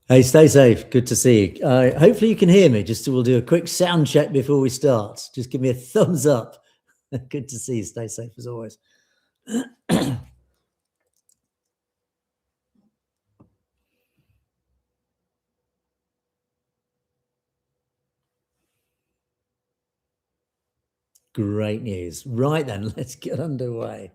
Hey, stay safe. Good to see you. Hopefully you can hear me. We'll do a quick sound check before we start. Just give me a thumbs up. Good to see you. Stay safe as always. Great news. Right then, let's get underway.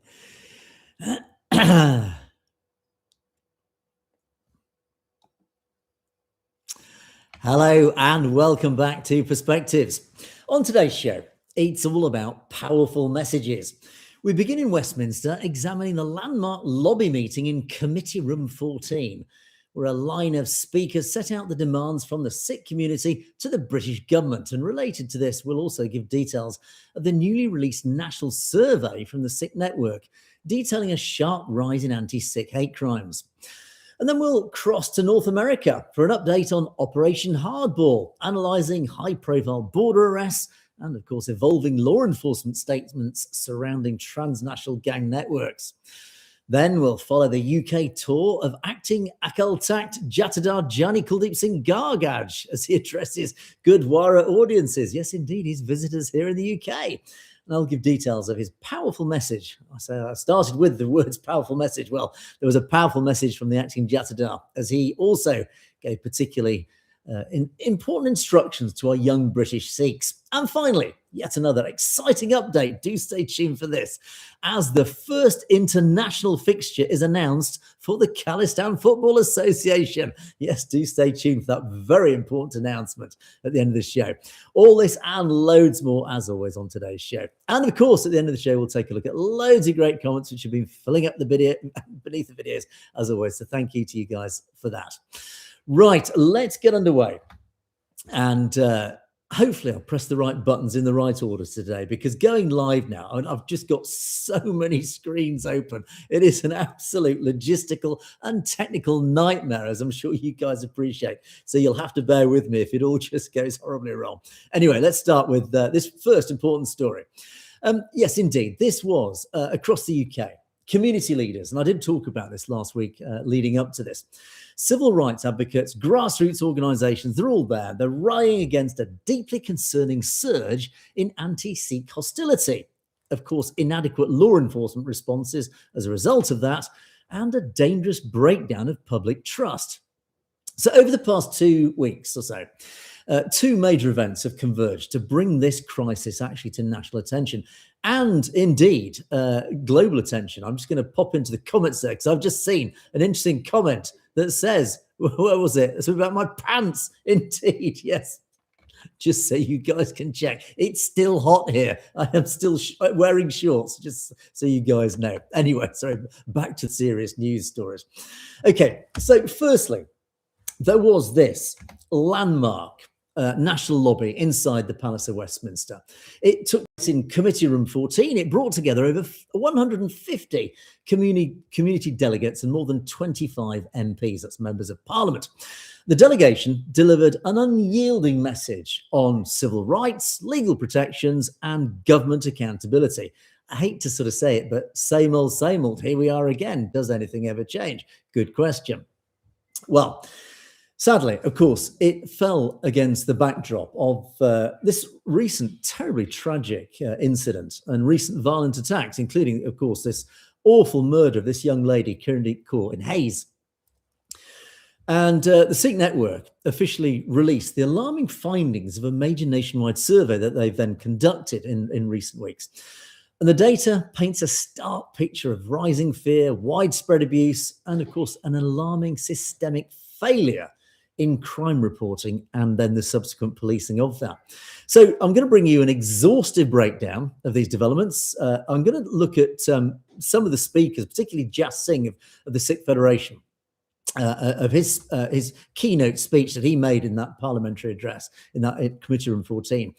Hello and welcome back to Perspectives. On today's show, it's all about powerful messages. We begin in Westminster examining the landmark lobby meeting in Committee Room 14, where a line of speakers set out the demands from the Sikh community to the British government. And related to this, we'll also give details of the newly released national survey from the Sikh network, detailing a sharp rise in anti-Sikh hate crimes. And then we'll cross to North America for an update on Operation Hardball, analysing high-profile border arrests and, of course, evolving law enforcement statements surrounding transnational gang networks. Then we'll follow the UK tour of acting Akal Takht Jatadar Jani Kuldeep Singh Gargaj as he addresses Gurdwara audiences. Yes, indeed, he's visitors here in the UK. And I'll give details of his powerful message. I started with the words powerful message. Well, there was a powerful message from the acting Jatadar, as he also gave particularly important instructions to our young British Sikhs. And finally, yet another exciting update. Do stay tuned for this, as the first international fixture is announced for the Khalistan Football Association. Yes, do stay tuned for that very important announcement at the end of the show. All this and loads more, as always, on today's show. And of course, at the end of the show, we'll take a look at loads of great comments which have been filling up the video beneath the videos, as always. So thank you to you guys for that. Right, let's get underway. And hopefully I'll press the right buttons in the right order today, because going live now, and I've just got so many screens open. It is an absolute logistical and technical nightmare, as I'm sure you guys appreciate. So you'll have to bear with me if it all just goes horribly wrong. Anyway, let's start with this first important story. Yes, indeed, this was across the UK. Community leaders, and I did talk about this last week leading up to this. Civil rights advocates, grassroots organisations, they're all there. They're rallying against a deeply concerning surge in anti-Sikh hostility. Of course, inadequate law enforcement responses as a result of that, and a dangerous breakdown of public trust. So over the past 2 weeks or so, two major events have converged to bring this crisis actually to national attention and indeed global attention. I'm just going to pop into the comments there because I've just seen an interesting comment that says, where was it? It's about my pants. Indeed, yes. Just so you guys can check. It's still hot here. I am still wearing shorts, just so you guys know. Anyway, sorry, back to serious news stories. Okay, so firstly, there was this landmark national lobby inside the Palace of Westminster. It took place in Committee Room 14. It brought together over 150 community delegates and more than 25 MPs, that's members of Parliament. The delegation delivered an unyielding message on civil rights, legal protections, and government accountability. I hate to sort of say it, but same old, here we are again. Does anything ever change? Good question. Well, sadly, of course, it fell against the backdrop of this recent terribly tragic incident and recent violent attacks, including, of course, this awful murder of this young lady, Kirandeep Kaur, in Hayes. And the Sikh network officially released the alarming findings of a major nationwide survey that they've then conducted in recent weeks. And the data paints a stark picture of rising fear, widespread abuse, and, of course, an alarming systemic failure in crime reporting and then the subsequent policing of that. So I'm going to bring you an exhaustive breakdown of these developments. I'm going to look at some of the speakers, particularly Jas Singh of the Sikh Federation, of his keynote speech that he made in that parliamentary address in Committee Room 14.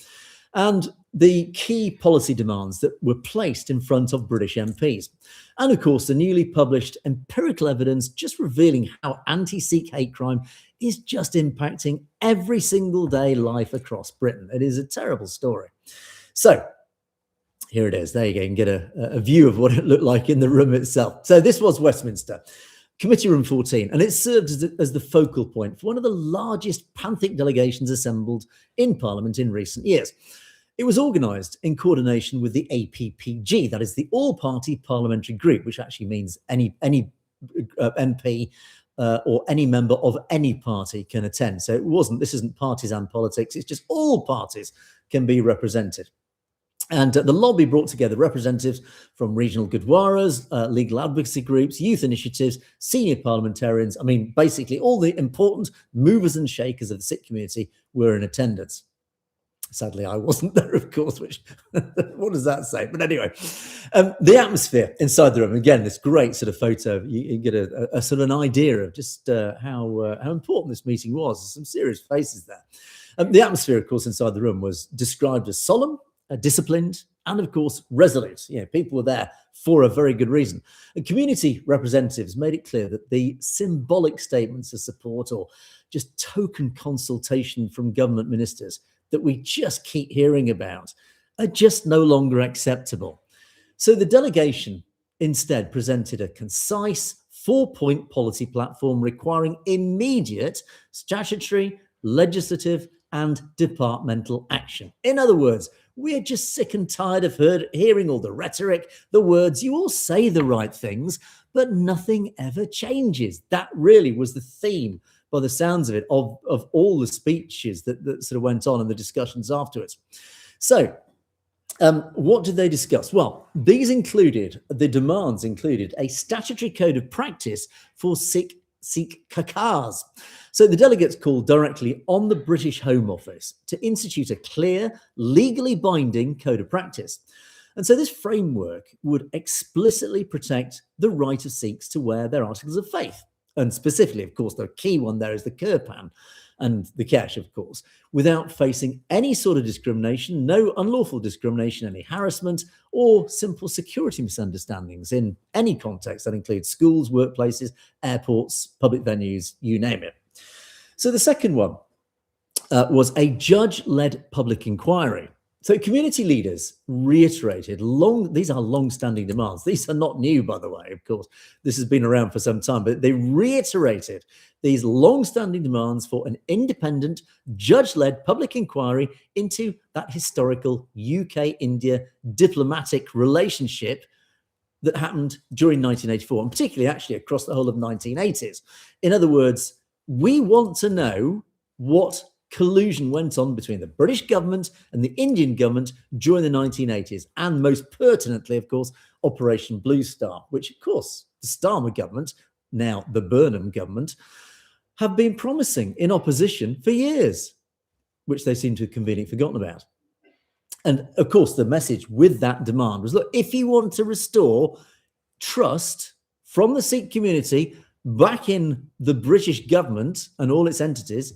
And the key policy demands that were placed in front of British MPs. And of course, the newly published empirical evidence just revealing how anti-Sikh hate crime is just impacting every single day life across Britain. It is a terrible story. So Here it is. There you go. You can get a view of what it looked like in the room itself. So this was Westminster, Committee Room 14, and it served as the focal point for one of the largest Panthic delegations assembled in Parliament in recent years. It was organised in coordination with the APPG, that is the All-Party Parliamentary Group, which actually means any MP or any member of any party can attend. So this isn't partisan politics, it's just all parties can be represented. And the lobby brought together representatives from regional Gurdwaras, legal advocacy groups, youth initiatives, senior parliamentarians. I mean, basically all the important movers and shakers of the Sikh community were in attendance. Sadly, I wasn't there, of course, which, what does that say? But anyway, the atmosphere inside the room, again, this great sort of photo, you get a sort of an idea of just how important this meeting was. There's some serious faces there. The atmosphere, of course, inside the room was described as solemn, disciplined, and of course, resolute. People were there for a very good reason. And community representatives made it clear that the symbolic statements of support or just token consultation from government ministers that we just keep hearing about are just no longer acceptable. So the delegation instead presented a concise 4-point policy platform requiring immediate statutory, legislative, and departmental action. In other words, we're just sick and tired of hearing all the rhetoric, the words. You all say the right things, but nothing ever changes. That really was the theme, by the sounds of it, of all the speeches that sort of went on and the discussions afterwards. So what did they discuss? Well, the demands included a statutory code of practice for Sikh Kakars. So the delegates called directly on the British Home Office to institute a clear, legally binding code of practice. And so this framework would explicitly protect the right of Sikhs to wear their articles of faith. And specifically, of course, the key one there is the kirpan and the kesh, of course, without facing any sort of discrimination, no unlawful discrimination, any harassment, or simple security misunderstandings in any context. That includes schools, workplaces, airports, public venues, you name it. So the second one was a judge-led public inquiry. So community leaders reiterated these are long-standing demands. These are not new, by the way, of course. This has been around for some time, but they reiterated these long-standing demands for an independent, judge-led public inquiry into that historical UK-India diplomatic relationship that happened during 1984, and particularly actually across the whole of 1980s. In other words, we want to know what collusion went on between the British government and the Indian government during the 1980s, and most pertinently, of course, Operation Blue Star, which, of course, the Starmer government, now the Burnham government, have been promising in opposition for years, which they seem to have conveniently forgotten about. And, of course, the message with that demand was, look, if you want to restore trust from the Sikh community back in the British government and all its entities,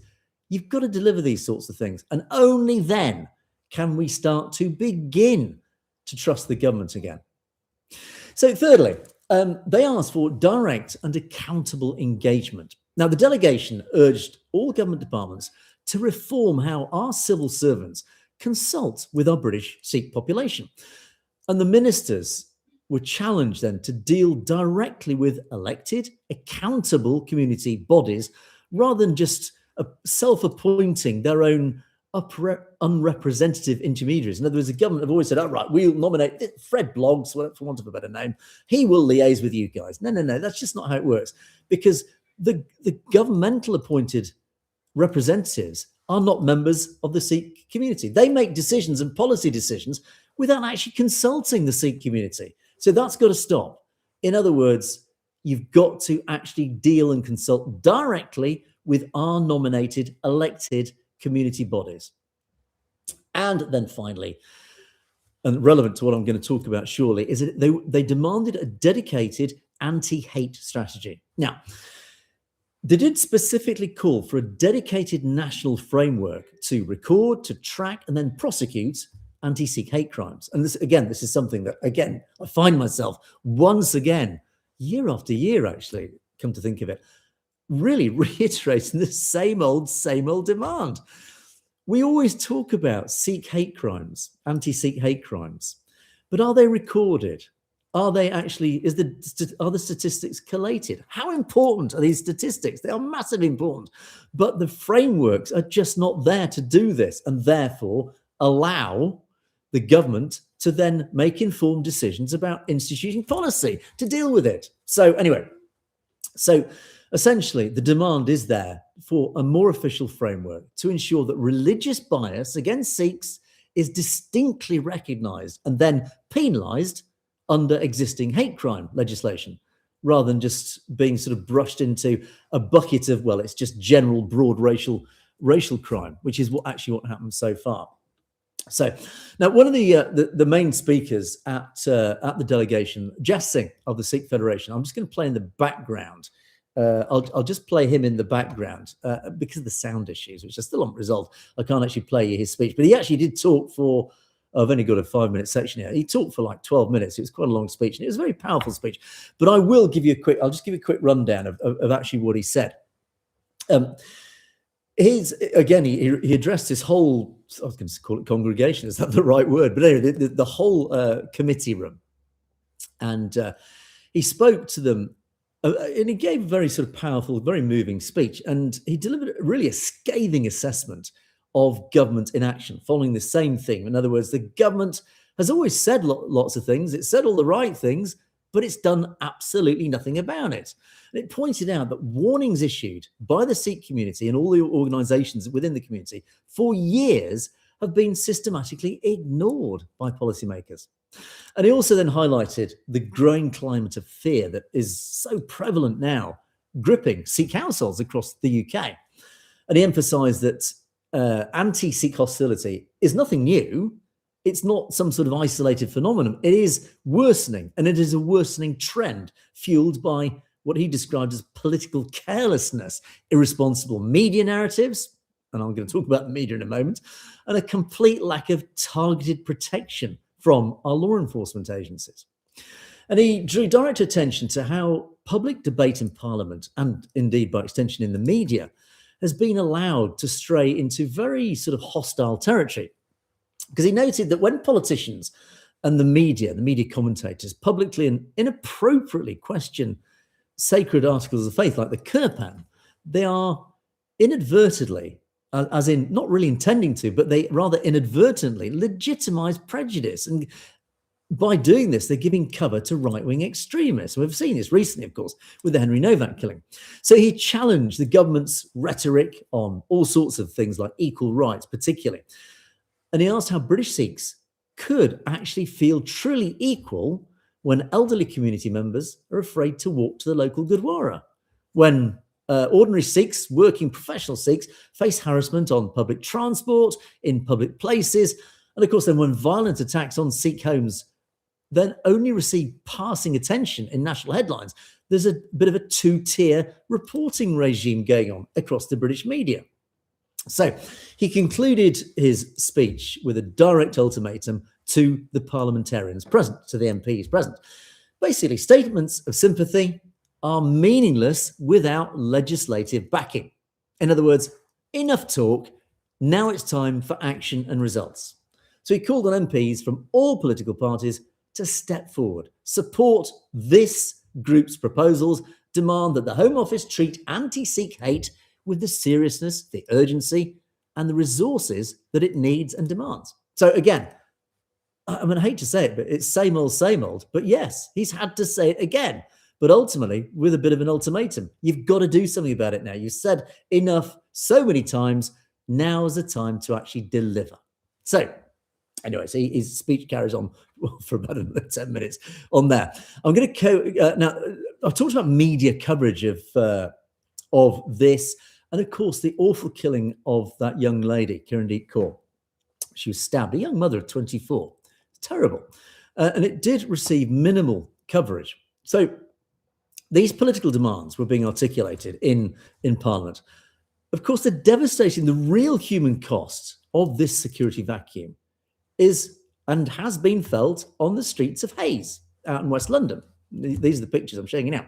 you've got to deliver these sorts of things. And only then can we start to begin to trust the government again. So thirdly, they asked for direct and accountable engagement. Now, the delegation urged all government departments to reform how our civil servants consult with our British Sikh population. And the ministers were challenged then to deal directly with elected, accountable community bodies rather than just self-appointing their own unrepresentative intermediaries. In other words, the government have always said, all right, we'll nominate Fred Bloggs, for want of a better name. He will liaise with you guys. No, that's just not how it works. Because the governmental appointed representatives are not members of the Sikh community. They make decisions and policy decisions without actually consulting the Sikh community. So that's got to stop. In other words, you've got to actually deal and consult directly with our nominated, elected community bodies. And then finally, and relevant to what I'm going to talk about shortly, is that they demanded a dedicated anti-hate strategy. Now, they did specifically call for a dedicated national framework to record, to track, and then prosecute anti-Sikh hate crimes. And this is something that, again, I find myself once again, year after year, actually, come to think of it, really reiterating the same old demand. We always talk about Sikh hate crimes, anti-Sikh hate crimes, But are they recorded? Are they actually, are the statistics collated? How important are these statistics? They are massively important, but the frameworks are just not there to do this, and therefore allow the government to then make informed decisions about instituting policy to deal with it. So anyway, so essentially the demand is there for a more official framework to ensure that religious bias against Sikhs is distinctly recognised and then penalised under existing hate crime legislation, rather than just being sort of brushed into a bucket of, well, it's just general broad racial crime, which is what happened so far. So now, one of the main speakers at the delegation, Jas Singh of the Sikh Federation, I'm just going to play in the background. I'll just play him in the background because of the sound issues, which are still not resolved. I can't actually play his speech, but he actually did talk for. I've only got a 5-minute section here. He talked for like 12 minutes. It was quite a long speech, and it was a very powerful speech. But I'll just give you a quick rundown of actually what he said. He addressed this whole, I was going to call it congregation, is that the right word? But anyway, the whole committee room. And he spoke to them, and he gave a very sort of powerful, very moving speech. And he delivered really a scathing assessment of government inaction, following the same theme. In other words, the government has always said lots of things. It said all the right things, but it's done absolutely nothing about it. And it pointed out that warnings issued by the Sikh community and all the organisations within the community for years have been systematically ignored by policymakers. And he also then highlighted the growing climate of fear that is so prevalent now, gripping Sikh households across the UK. And he emphasised that anti-Sikh hostility is nothing new. It's not some sort of isolated phenomenon. It is worsening, and it is a worsening trend fueled by what he described as political carelessness, irresponsible media narratives, and I'm going to talk about the media in a moment, and a complete lack of targeted protection from our law enforcement agencies. And he drew direct attention to how public debate in Parliament, and indeed by extension in the media, has been allowed to stray into very sort of hostile territory. Because he noted that when politicians and the media commentators publicly and inappropriately question sacred articles of faith like the Kirpan, they are inadvertently, as in not really intending to, but they rather inadvertently legitimize prejudice. And by doing this, they're giving cover to right-wing extremists. We've seen this recently, of course, with the Henry Novak killing. So he challenged the government's rhetoric on all sorts of things like equal rights, particularly. And he asked how British Sikhs could actually feel truly equal when elderly community members are afraid to walk to the local Gurdwara, when ordinary Sikhs, working professional Sikhs, face harassment on public transport, in public places, and of course then when violent attacks on Sikh homes then only receive passing attention in national headlines. There's a bit of a two-tier reporting regime going on across the British media. So he concluded his speech with a direct ultimatum to the parliamentarians present, to the MPs present. Basically, statements of sympathy are meaningless without legislative backing. In other words, enough talk, now it's time for action and results. So he called on MPs from all political parties to step forward, support this group's proposals, demand that the Home Office treat anti-Sikh hate with the seriousness, the urgency, and the resources that it needs and demands. So again, I mean, I hate to say it, but it's same old, but yes, he's had to say it again, but ultimately with a bit of an ultimatum. You've got to do something about it now. You said enough so many times, now's the time to actually deliver. So anyway, so his speech carries on for about 10 minutes on that. I'm going to now. I've talked about media coverage of this, and of course the awful killing of that young lady, Kirandeep Kaur. She was stabbed, a young mother of 24. It's terrible, and it did receive minimal coverage. So these political demands were being articulated in Parliament. Of course, they're devastating. The real human cost of this security vacuum is and has been felt on the streets of Hayes out in West London. These are the pictures I'm showing you now.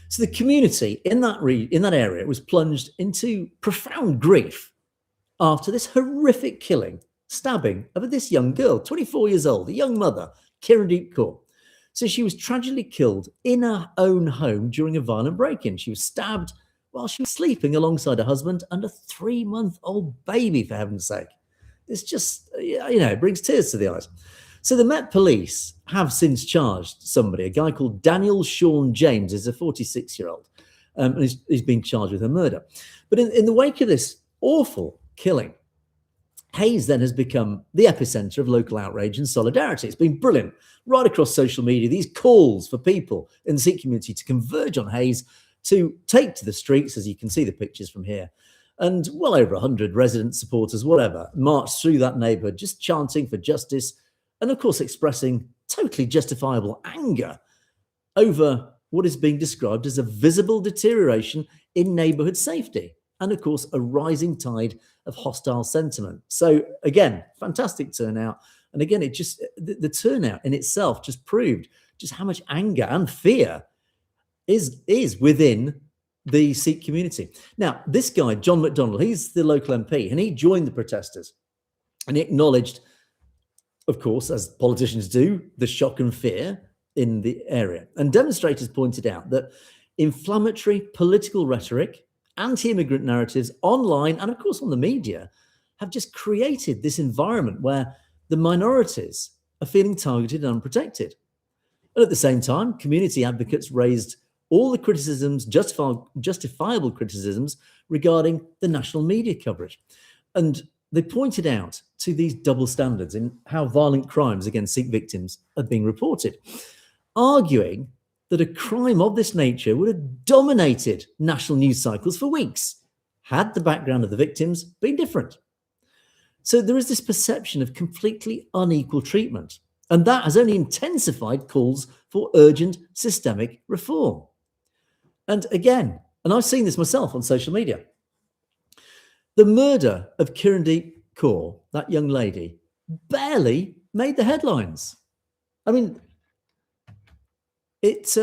So the community in that area was plunged into profound grief after this horrific killing, stabbing of this young girl, 24 years old, a young mother, Kirandeep Kaur. So she was tragically killed in her own home during a violent break-in. She was stabbed while she was sleeping alongside her husband and a 3-month-old baby, for heaven's sake. It's just, it brings tears to the eyes. So the Met Police have since charged somebody, a guy called Daniel Sean James, is a 46-year-old, and he's been charged with her murder. But in the wake of this awful killing, Hayes then has become the epicenter of local outrage and solidarity. It's been brilliant. Right across social media, these calls for people in the Sikh community to converge on Hayes, to take to the streets, as you can see the pictures from here. And well over 100 resident supporters, whatever, marched through that neighborhood, just chanting for justice and, of course, expressing totally justifiable anger over what is being described as a visible deterioration in neighborhood safety and, of course, a rising tide of hostile sentiment. So, again, fantastic turnout. And again, it just, the turnout in itself just proved just how much anger and fear is within the Sikh community. Now, this guy, John McDonnell, he's the local MP, and he joined the protesters. And he acknowledged, of course, as politicians do, the shock and fear in the area. And demonstrators pointed out that inflammatory political rhetoric, anti-immigrant narratives online, and of course on the media, have just created this environment where the minorities are feeling targeted and unprotected. And at the same time, community advocates raised all the criticisms, justifiable criticisms regarding the national media coverage. And they pointed out to these double standards in how violent crimes against Sikh victims are being reported, arguing that a crime of this nature would have dominated national news cycles for weeks had the background of the victims been different. So there is this perception of completely unequal treatment, and that has only intensified calls for urgent systemic reform. And again, and I've seen this myself on social media, the murder of Kirandeep Kaur, that young lady, barely made the headlines. I mean, it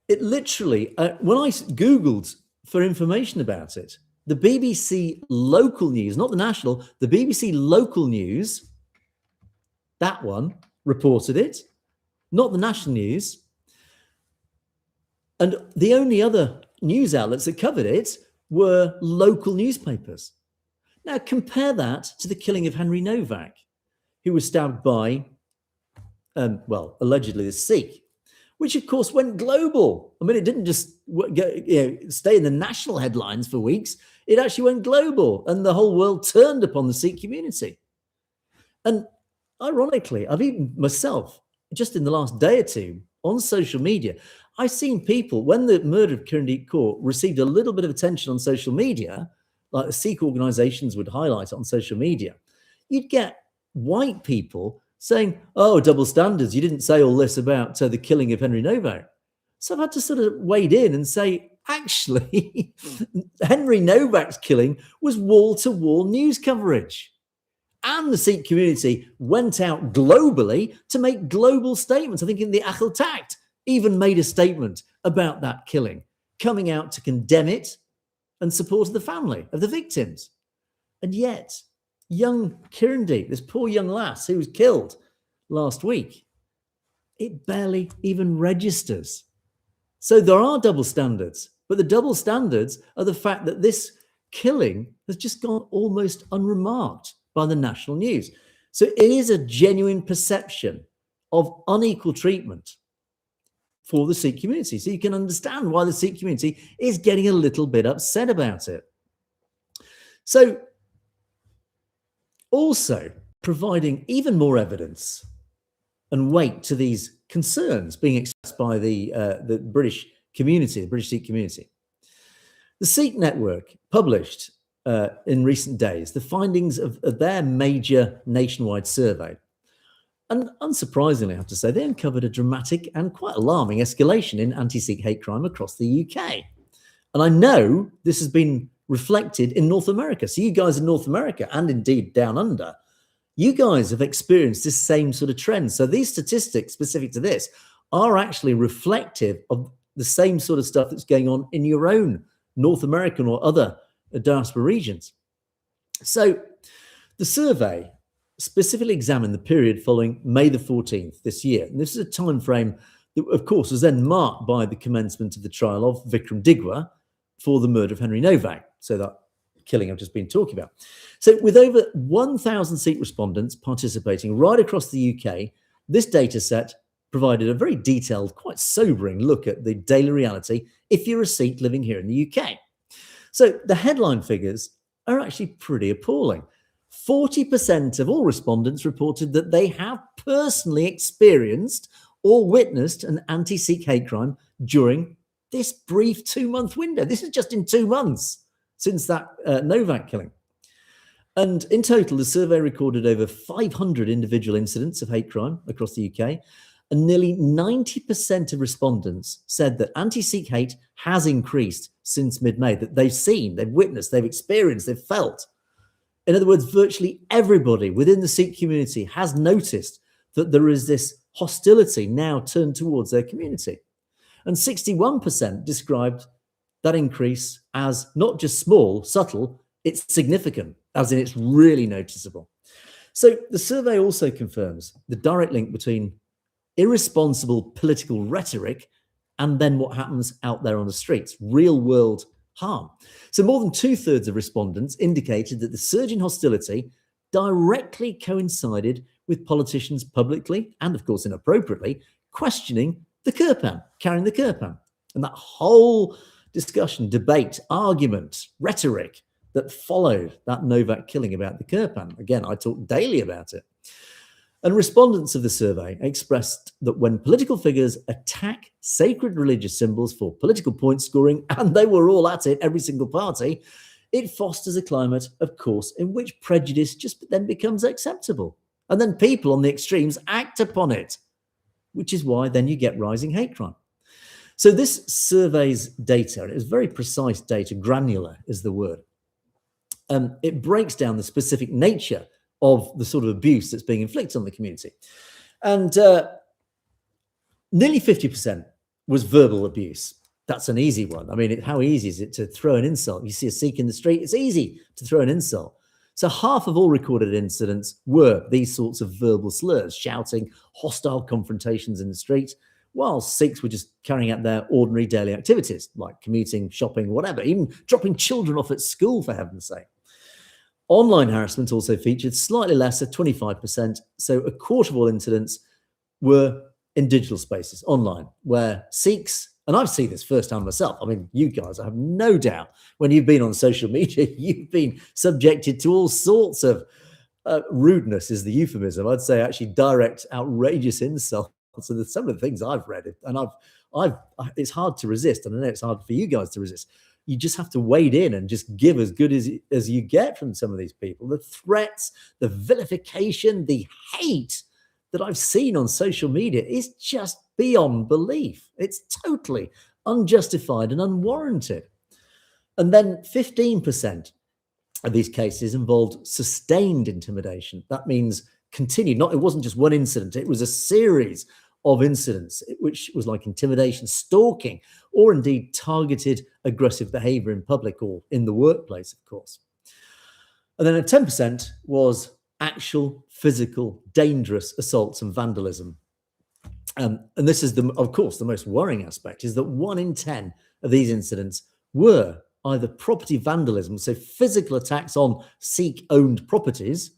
literally, when I Googled for information about it, the BBC local news, not the national, the BBC local news, that one reported it, not the national news. And the only other news outlets that covered it were local newspapers. Now, compare that to the killing of Henry Novak, who was stabbed by, allegedly a Sikh, which, of course, went global. I mean, it didn't just stay in the national headlines for weeks. It actually went global, and the whole world turned upon the Sikh community. And ironically, I've even myself, just in the last day or two, on social media, I've seen people, when the murder of Kirandeep Kaur received a little bit of attention on social media, like the Sikh organizations would highlight it on social media, you'd get white people saying, oh, double standards, you didn't say all this about the killing of Henry Novak. So I've had to sort of wade in and say, actually, Henry Novak's killing was wall-to-wall news coverage. And the Sikh community went out globally to make global statements. I think in the Akhil Takht even made a statement about that killing, coming out to condemn it and support the family of the victims. And yet, young Kirandeep, this poor young lass who was killed last week, it barely even registers. So there are double standards, but the double standards are the fact that this killing has just gone almost unremarked by the national news. So it is a genuine perception of unequal treatment for the Sikh community. So you can understand why the Sikh community is getting a little bit upset about it. So also providing even more evidence and weight to these concerns being expressed by the British community, the British Sikh community. The Sikh Network published in recent days the findings of their major nationwide survey. And unsurprisingly, I have to say, they uncovered a dramatic and quite alarming escalation in anti-Sikh hate crime across the UK. And I know this has been reflected in North America. So you guys in North America, and indeed down under, you guys have experienced this same sort of trend. So these statistics specific to this are actually reflective of the same sort of stuff that's going on in your own North American or other diaspora regions. So the survey specifically examined the period following May the 14th this year. And this is a time frame that, of course, was then marked by the commencement of the trial of Vikram Digwa for the murder of Henry Novak. So that killing I've just been talking about. So with over 1,000 Sikh respondents participating right across the UK, this data set provided a very detailed, quite sobering look at the daily reality if you're a Sikh living here in the UK. So the headline figures are actually pretty appalling. 40% of all respondents reported that they have personally experienced or witnessed an anti-Sikh hate crime during this brief 2-month window. This is just in 2 months since that Novak killing. And in total, the survey recorded over 500 individual incidents of hate crime across the UK, and nearly 90% of respondents said that anti-Sikh hate has increased since mid-May, that they've seen, they've witnessed, they've experienced, they've felt. In other words, virtually everybody within the Sikh community has noticed that there is this hostility now turned towards their community. And 61% described that increase as not just small, subtle, it's significant, as in it's really noticeable. So the survey also confirms the direct link between irresponsible political rhetoric and then what happens out there on the streets, real world harm. So more than 2/3 of respondents indicated that the surge in hostility directly coincided with politicians publicly and, of course, inappropriately questioning the Kirpan, carrying the Kirpan. And that whole discussion, debate, argument, rhetoric that followed that Novak killing about the Kirpan. Again, I talk daily about it. And respondents of the survey expressed that when political figures attack sacred religious symbols for political point scoring, and they were all at it, every single party, it fosters a climate, of course, in which prejudice just then becomes acceptable. And then people on the extremes act upon it, which is why then you get rising hate crime. So this survey's data, and it was very precise data, granular is the word. It breaks down the specific nature of the sort of abuse that's being inflicted on the community. And nearly 50% was verbal abuse. That's an easy one. I mean, how easy is it to throw an insult? You see a Sikh in the street, it's easy to throw an insult. So half of all recorded incidents were these sorts of verbal slurs, shouting, hostile confrontations in the street, while Sikhs were just carrying out their ordinary daily activities, like commuting, shopping, whatever, even dropping children off at school, for heaven's sake. Online harassment also featured, slightly less at 25%. So a quarter of all incidents were in digital spaces, online, where Sikhs, and I've seen this firsthand myself. I mean, you guys, I have no doubt, when you've been on social media, you've been subjected to all sorts of rudeness is the euphemism. I'd say actually direct, outrageous insults. So some of the things I've read, and it's hard to resist. And I know it's hard for you guys to resist. You just have to wade in and just give as good as you get from some of these people. The threats, the vilification, the hate that I've seen on social media is just beyond belief. It's totally unjustified and unwarranted. And then 15% of these cases involved sustained intimidation. That means continued, it wasn't just one incident, it was a series of incidents, which was like intimidation, stalking, or indeed targeted aggressive behavior in public or in the workplace, of course. And then 10% was actual physical, dangerous assaults and vandalism. And this is, of course, the most worrying aspect, is that 1 in 10 of these incidents were either property vandalism, so physical attacks on Sikh-owned properties,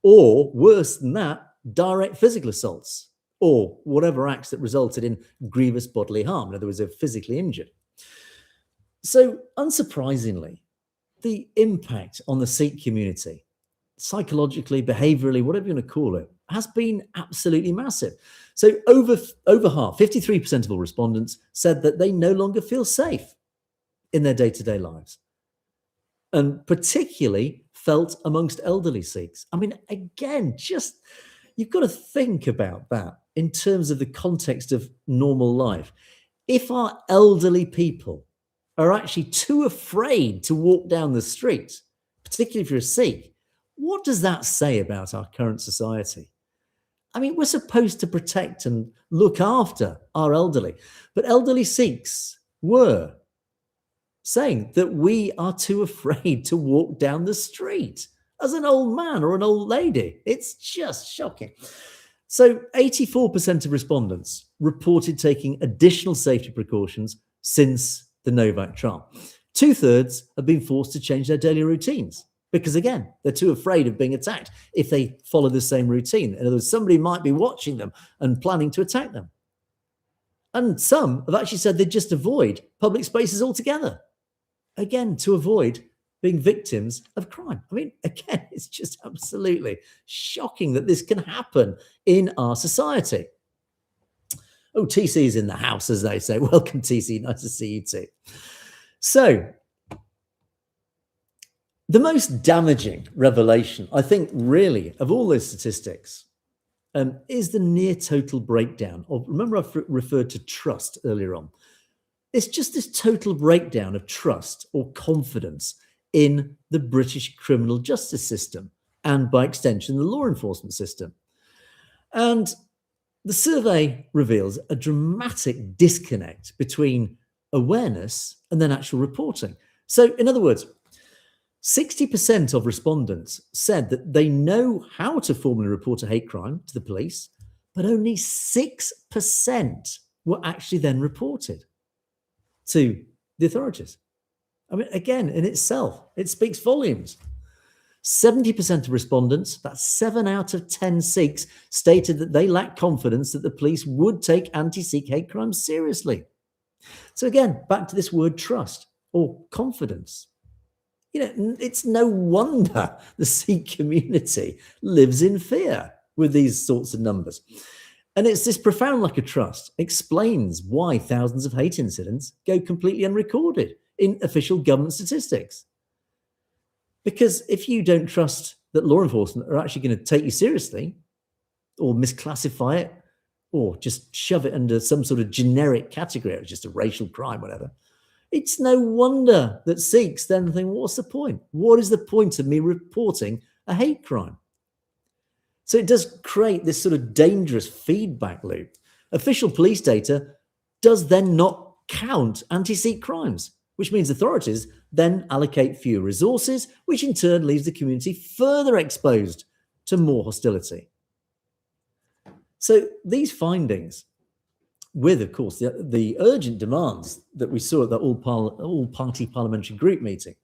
or worse than that, direct physical assaults, or whatever acts that resulted in grievous bodily harm. In other words, they're physically injured. So, unsurprisingly, the impact on the Sikh community, psychologically, behaviorally, whatever you want to call it, has been absolutely massive. So over half, 53% of all respondents said that they no longer feel safe in their day-to-day lives, and particularly felt amongst elderly Sikhs. I mean, again, just you've got to think about that in terms of the context of normal life. If our elderly people are actually too afraid to walk down the street, particularly if you're a Sikh, what does that say about our current society? I mean, we're supposed to protect and look after our elderly, but elderly Sikhs were saying that we are too afraid to walk down the street. as an old man or an old lady. It's just shocking. So 84% of respondents reported taking additional safety precautions since the Novak trial. 2/3 have been forced to change their daily routines because, again, they're too afraid of being attacked if they follow the same routine. In other words, somebody might be watching them and planning to attack them. And some have actually said they'd just avoid public spaces altogether, again, to avoid being victims of crime. I mean, again, it's just absolutely shocking that this can happen in our society. Oh, TC's in the house, as they say. Welcome, TC. Nice to see you too. So, the most damaging revelation, I think, really, of all those statistics, is the near total breakdown of, remember I've referred to trust earlier on. It's just this total breakdown of trust or confidence in the British criminal justice system and, by extension, the law enforcement system. And the survey reveals a dramatic disconnect between awareness and then actual reporting. So, in other words, 60% of respondents said that they know how to formally report a hate crime to the police, but only 6% were actually then reported to the authorities. I mean, again, in itself, it speaks volumes. 70% of respondents, that's 7 out of 10 Sikhs, stated that they lack confidence that the police would take anti-Sikh hate crimes seriously. So again, back to this word trust or confidence. You know, it's no wonder the Sikh community lives in fear with these sorts of numbers. And it's this profound lack of trust explains why thousands of hate incidents go completely unrecorded in official government statistics. Because if you don't trust that law enforcement are actually going to take you seriously or misclassify it or just shove it under some sort of generic category, it's just a racial crime, whatever, it's no wonder that Sikhs then think, what's the point? What is the point of me reporting a hate crime? So it does create this sort of dangerous feedback loop. Official police data does then not count anti-Sikh crimes, which means authorities then allocate fewer resources, which in turn leaves the community further exposed to more hostility. So these findings, with, of course, the urgent demands that we saw at the all-party parliamentary group meeting,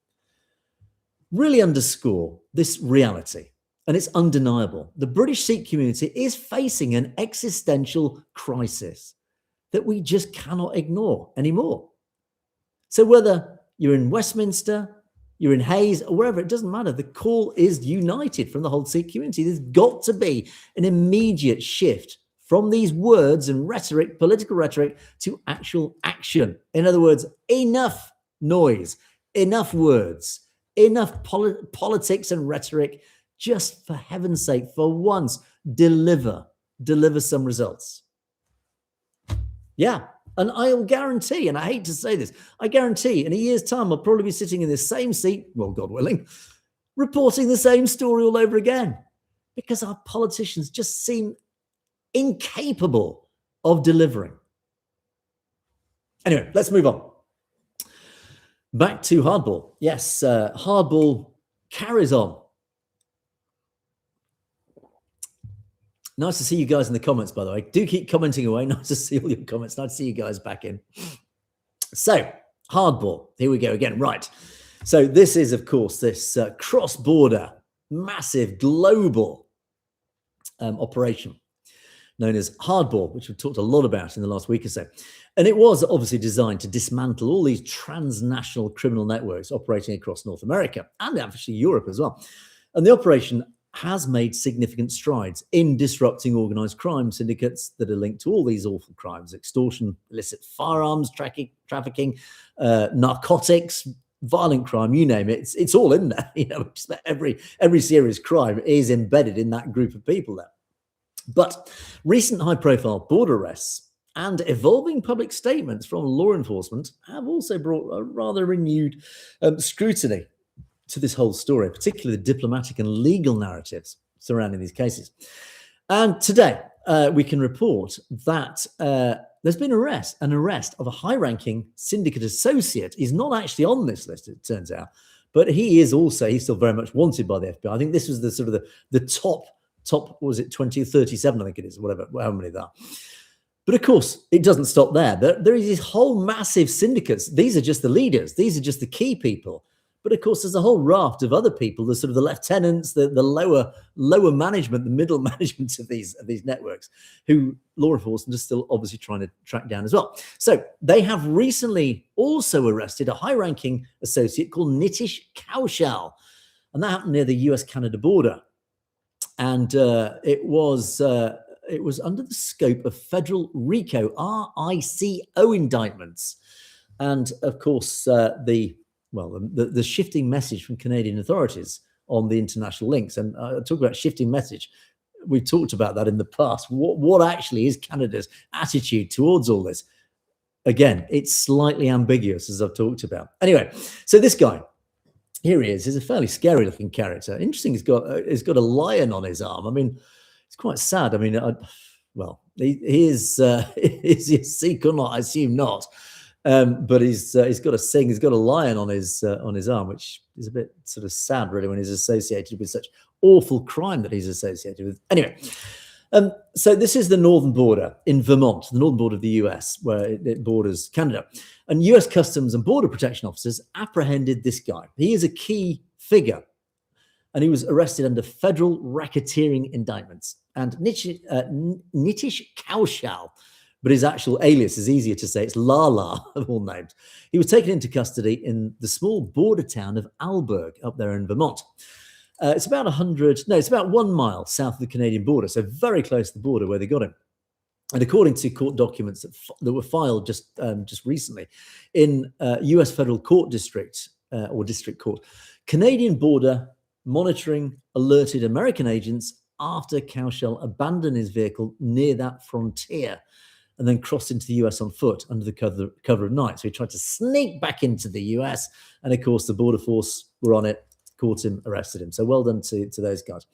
really underscore this reality. And it's undeniable. The British Sikh community is facing an existential crisis that we just cannot ignore anymore. So whether you're in Westminster, you're in Hayes, or wherever, it doesn't matter. The call is united from the whole Sikh community. There's got to be an immediate shift from these words and rhetoric, political rhetoric, to actual action. In other words, enough noise, enough words, enough politics and rhetoric. Just for heaven's sake, for once, deliver some results. Yeah, and I'll guarantee, and I hate to say this, I guarantee in a year's time, I'll probably be sitting in this same seat, well, God willing, reporting the same story all over again, because our politicians just seem incapable of delivering. Anyway, let's move on. Back to hardball. Yes, hardball carries on. Nice to see you guys in the comments, by the way. Do keep commenting away. Nice to see all your comments. Nice to see you guys back in. So, hardball. Here we go again. Right. So this is, of course, this cross-border, massive, global operation known as hardball, which we've talked a lot about in the last week or so. And it was obviously designed to dismantle all these transnational criminal networks operating across North America and actually Europe as well. And the operation has made significant strides in disrupting organized crime syndicates that are linked to all these awful crimes: extortion, illicit firearms, trafficking, narcotics, violent crime, you name it. It's all in there. You know, just about every serious crime is embedded in that group of people there. But recent high-profile border arrests and evolving public statements from law enforcement have also brought a rather renewed scrutiny to this whole story, particularly the diplomatic and legal narratives surrounding these cases. And today, we can report that there's been an arrest of a high-ranking syndicate associate. He's not actually on this list, it turns out, But he's still very much wanted by the FBI. I think this was the sort of the top, what was it, 20, 37, I think it is, whatever, how many there are. But of course, it doesn't stop there. There is this whole massive syndicates. These are just the leaders. These are just the key people. But of course, there's a whole raft of other people, the sort of the lieutenants, the lower management, the middle management of these networks, who law enforcement is still obviously trying to track down as well. So they have recently also arrested a high-ranking associate called Nitish Kaushal, and that happened near the US-Canada border. And it was under the scope of federal RICO indictments, and of course the shifting message from Canadian authorities on the international links. And talk about shifting message. We've talked about that in the past. What actually is Canada's attitude towards all this? Again, it's slightly ambiguous, as I've talked about. Anyway, so this guy, here he is. He's a fairly scary looking character. Interesting. He's got a lion on his arm. I mean, it's quite sad. I mean, he is he a Sikh or not? I assume not. But he's got a lion on his arm, which is a bit sort of sad, really, when he's associated with such awful crime that he's associated with. Anyway, so this is the northern border in Vermont, the northern border of the US, where it borders Canada. And US Customs and Border Protection officers apprehended this guy. He is a key figure, and he was arrested under federal racketeering indictments. And Nitish Kaushal, but his actual alias is easier to say. It's Lala, of all names. He was taken into custody in the small border town of Alberg up there in Vermont. It's about 1 mile south of the Canadian border, so very close to the border where they got him. And according to court documents that were filed just recently in US federal court district or district court, Canadian border monitoring alerted American agents after Kaushal abandoned his vehicle near that frontier and then crossed into the US on foot under the cover of night. So he tried to sneak back into the US, and of course the border force were on it, caught him, arrested him. So well done to those guys.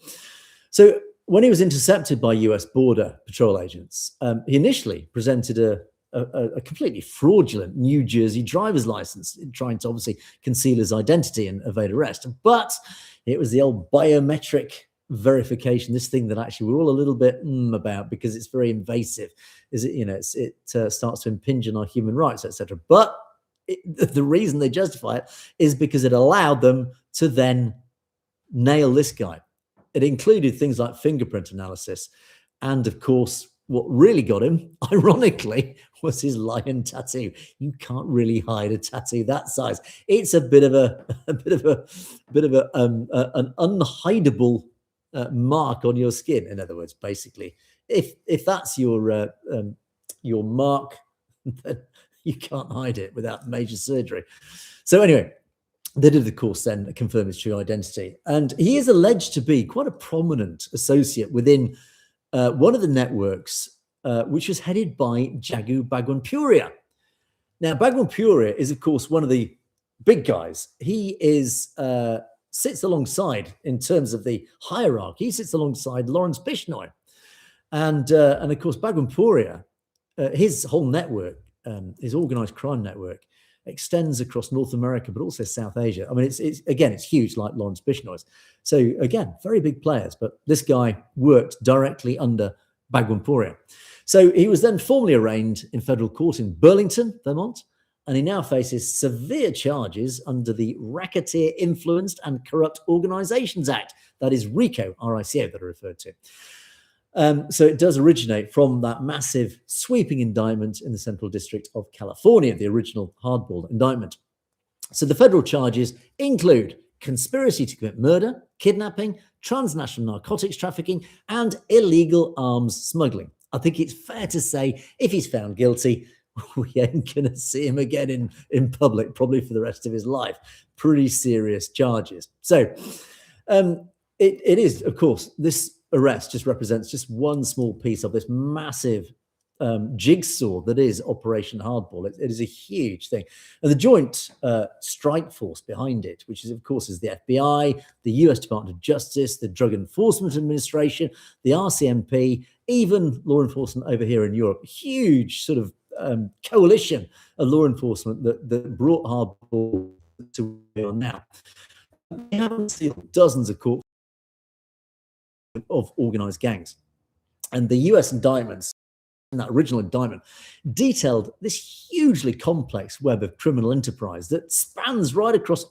So when he was intercepted by US border patrol agents, he initially presented a completely fraudulent New Jersey driver's license, trying to obviously conceal his identity and evade arrest. But it was the old biometric verification, this thing that actually we're all a little bit about, because it's very invasive. It starts to impinge on our human rights, etc. But the reason they justify it is because it allowed them to then nail this guy. It included things like fingerprint analysis, and of course, what really got him, ironically, was his lion tattoo. You can't really hide a tattoo that size. It's a bit of an unhideable mark on your skin. In other words, basically, if that's your mark, then you can't hide it without major surgery. So anyway, they did, of course, then confirm his true identity, and he is alleged to be quite a prominent associate within one of the networks, which was headed by Jagu Bhagwanpuria. Now, Bhagwanpuria is, of course, one of the big guys. He sits alongside, in terms of the hierarchy, he sits alongside Lawrence Bishnoi. And of course, Bhagwanpuria, his whole network, his organized crime network, extends across North America, but also South Asia. I mean, it's huge, like Lawrence Bishnoi's. So again, very big players, but this guy worked directly under Bhagwanpuria. So he was then formally arraigned in federal court in Burlington, Vermont, and he now faces severe charges under the Racketeer Influenced and Corrupt Organizations Act. That is RICO, R-I-C-O, that I referred to. So it does originate from that massive sweeping indictment in the Central District of California, the original hardball indictment. So the federal charges include conspiracy to commit murder, kidnapping, transnational narcotics trafficking, and illegal arms smuggling. I think it's fair to say, if he's found guilty, we ain't going to see him again in public, probably for the rest of his life. Pretty serious charges. So it is, of course, this arrest just represents just one small piece of this massive jigsaw that is Operation Hardball. It is a huge thing. And the joint strike force behind it, which is, of course, is the FBI, the US Department of Justice, the Drug Enforcement Administration, the RCMP, even law enforcement over here in Europe, huge sort of coalition of law enforcement that brought Hardball to where we are now. They have unsealed dozens of court of organized gangs. And the US indictments, in that original indictment, detailed this hugely complex web of criminal enterprise that spans right across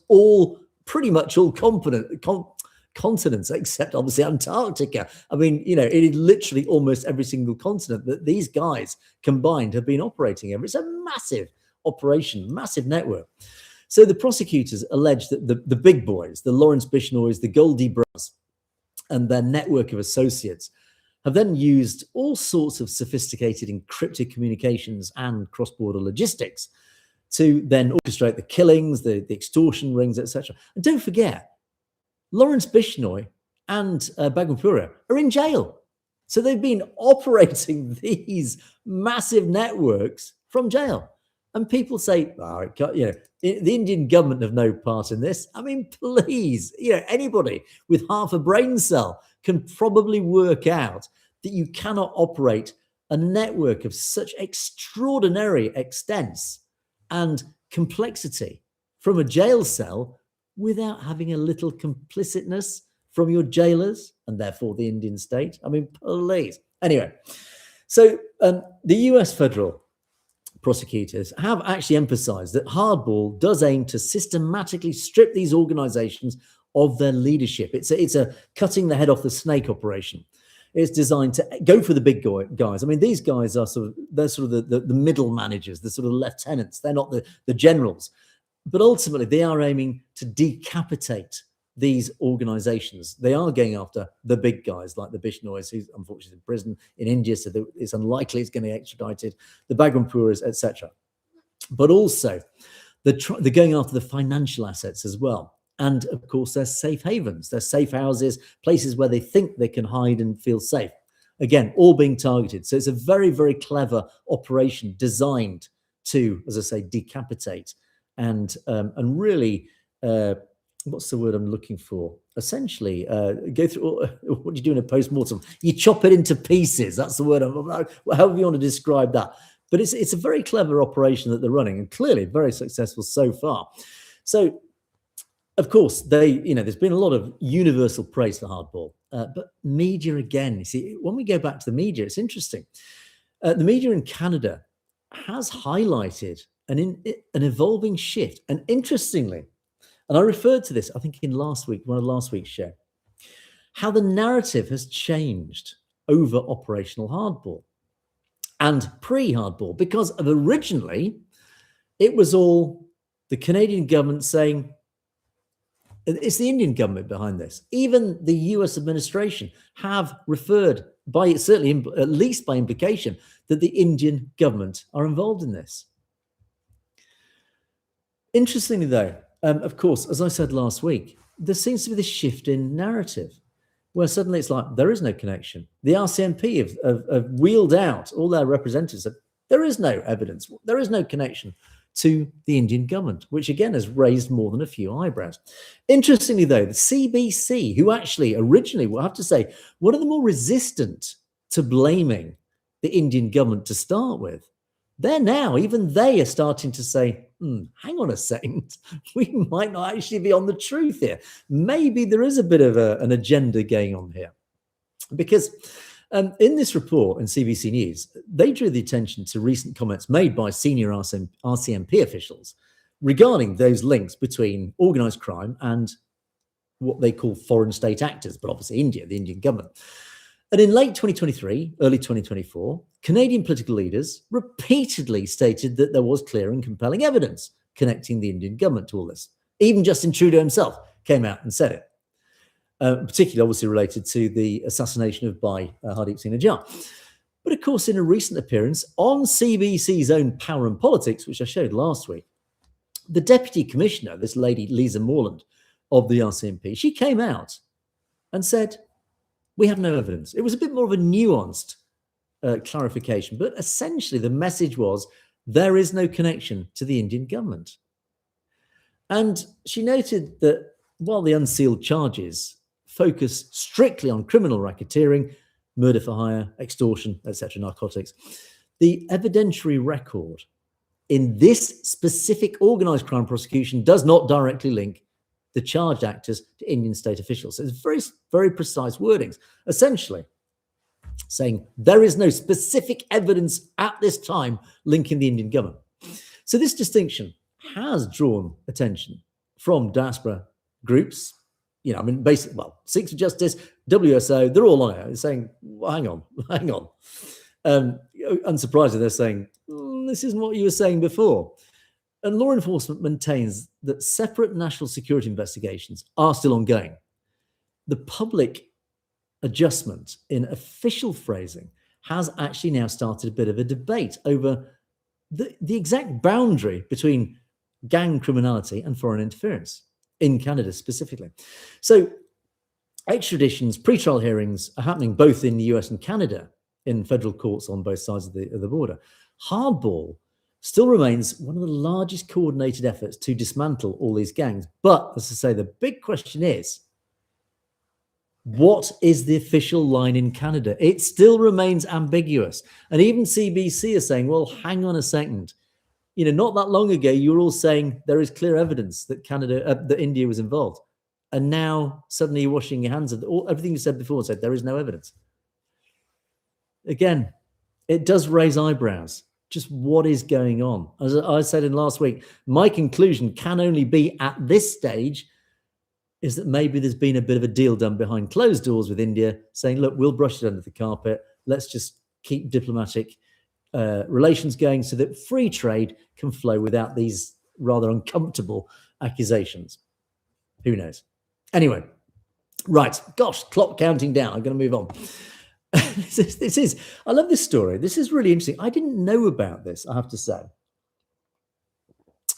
pretty much all continents, except obviously Antarctica. I mean, it is literally almost every single continent that these guys combined have been operating over. It's a massive operation, massive network. So the prosecutors allege that the big boys, the Lawrence Bishnois, the Goldie Brothers, and their network of associates have then used all sorts of sophisticated encrypted communications and cross-border logistics to then orchestrate the killings, the extortion rings, etc. And don't forget, Lawrence Bishnoi and Bagapura are in jail. So they've been operating these massive networks from jail. And people say, the Indian government have no part in this. I mean, please, anybody with half a brain cell can probably work out that you cannot operate a network of such extraordinary extents and complexity from a jail cell without having a little complicitness from your jailers and therefore the Indian state. I mean, please. Anyway, so the US federal prosecutors have actually emphasized that hardball does aim to systematically strip these organizations of their leadership. It's a cutting the head off the snake operation. It's designed to go for the big guys. I mean, these guys are the middle managers, the sort of lieutenants. They're not the generals. But ultimately, they are aiming to decapitate these organizations. They are going after the big guys like the Bishnois, who's unfortunately in prison in India, so it's unlikely he's going to be extradited, the Bagrampuras, etc. But also, they're going after the financial assets as well. And of course, they're safe havens, they're safe houses, places where they think they can hide and feel safe. Again, all being targeted. So it's a very, very clever operation designed to, as I say, decapitate and really, what's the word I'm looking for? Essentially, go through, what do you do in a post-mortem? You chop it into pieces. That's the word. However you want to describe that. But it's a very clever operation that they're running, and clearly very successful so far. So, of course, there's been a lot of universal praise for hardball, but media again. You see, when we go back to the media, it's interesting. The media in Canada has highlighted an evolving shift, and interestingly, and I referred to this, I think, in one of last week's show, how the narrative has changed over operational hardball and pre-hardball, because of originally it was all the Canadian government saying, it's the Indian government behind this. Even the US administration have referred, certainly at least by implication, that the Indian government are involved in this. Interestingly, though, of course, as I said last week, there seems to be this shift in narrative where suddenly it's like there is no connection. The RCMP have wheeled out all their representatives. There is no evidence. There is no connection to the Indian government, which again has raised more than a few eyebrows. Interestingly, though, the CBC, who actually originally, we'll have to say, one of the more resistant to blaming the Indian government to start with, even they are starting to say, hang on a second, we might not actually be on the truth here. Maybe there is a bit of an agenda going on here. Because in this report in CBC News, they drew the attention to recent comments made by senior RCMP officials regarding those links between organised crime and what they call foreign state actors, but obviously India, the Indian government. And in late 2023, early 2024, Canadian political leaders repeatedly stated that there was clear and compelling evidence connecting the Indian government to all this. Even Justin Trudeau himself came out and said it. Particularly obviously related to the assassination of Hardeep Singh Nijjar. But of course, in a recent appearance on CBC's own Power and Politics, which I showed last week, the Deputy Commissioner, this lady, Lisa Morland of the RCMP, she came out and said, we have no evidence. It was a bit more of a nuanced clarification, but essentially the message was there is no connection to the Indian government. And she noted that while the unsealed charges focus strictly on criminal racketeering, murder for hire, extortion, etc., narcotics, the evidentiary record in this specific organised crime prosecution does not directly link the charged actors to Indian state officials. So it's very, very precise wordings, essentially saying there is no specific evidence at this time linking the Indian government. So this distinction has drawn attention from diaspora groups. Basically, Sikhs for Justice, WSO, they're all on it. They're saying, well, hang on. Unsurprisingly, they're saying, this isn't what you were saying before. And law enforcement maintains that separate national security investigations are still ongoing. The public adjustment in official phrasing has actually now started a bit of a debate over the exact boundary between gang criminality and foreign interference in Canada specifically. So extraditions, pre-trial hearings are happening both in the US and Canada in federal courts on both sides of the border. Hardball still remains one of the largest coordinated efforts to dismantle all these gangs. But as I say, the big question is, what is the official line in Canada? It still remains ambiguous. And even CBC is saying, well, hang on a second. Not that long ago, you were all saying there is clear evidence that that India was involved. And now suddenly you're washing your hands of everything you said before and said there is no evidence. Again, it does raise eyebrows. Just what is going on? As I said in last week, my conclusion can only be at this stage is that maybe there's been a bit of a deal done behind closed doors with India saying, look, we'll brush it under the carpet. Let's just keep diplomatic relations going so that free trade can flow without these rather uncomfortable accusations. Who knows? Anyway, right. Gosh, clock counting down. I'm going to move on. I love this story. This is really interesting. I didn't know about this, I have to say,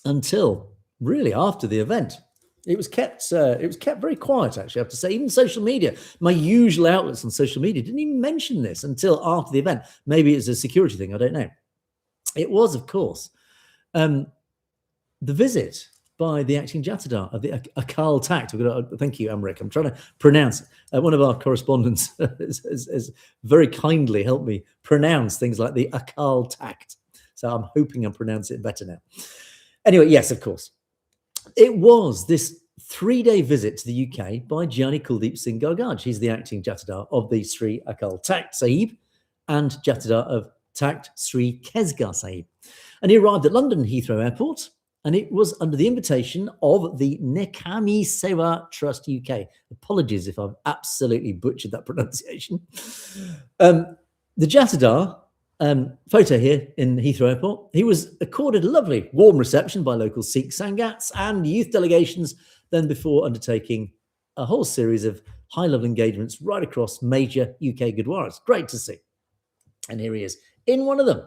until really after the event. It was kept very quiet, actually, I have to say. Even social media, my usual outlets on social media didn't even mention this until after the event. Maybe it's a security thing, I don't know. It was, of course, the visit by the acting Jatadar of the Akal Takht. Thank you, Amrik. I'm trying to pronounce. One of our correspondents has very kindly helped me pronounce things like the Akal Takht. So I'm hoping I'm pronouncing it better now. Anyway, yes, of course. It was this 3-day visit to the UK by Gianni Kuldeep Singh Gargaj. He's the acting Jatadar of the Sri Akal Takht Sahib and Jatadar of Takht Sri Kesgar Sahib. And he arrived at London Heathrow Airport, and it was under the invitation of the Nekami Seva Trust UK. Apologies if I've absolutely butchered that pronunciation. The Jatadar, photo here in Heathrow Airport, he was accorded a lovely warm reception by local Sikh Sangats and youth delegations, then before undertaking a whole series of high-level engagements right across major UK Gurdwaras. Great to see. And here he is in one of them.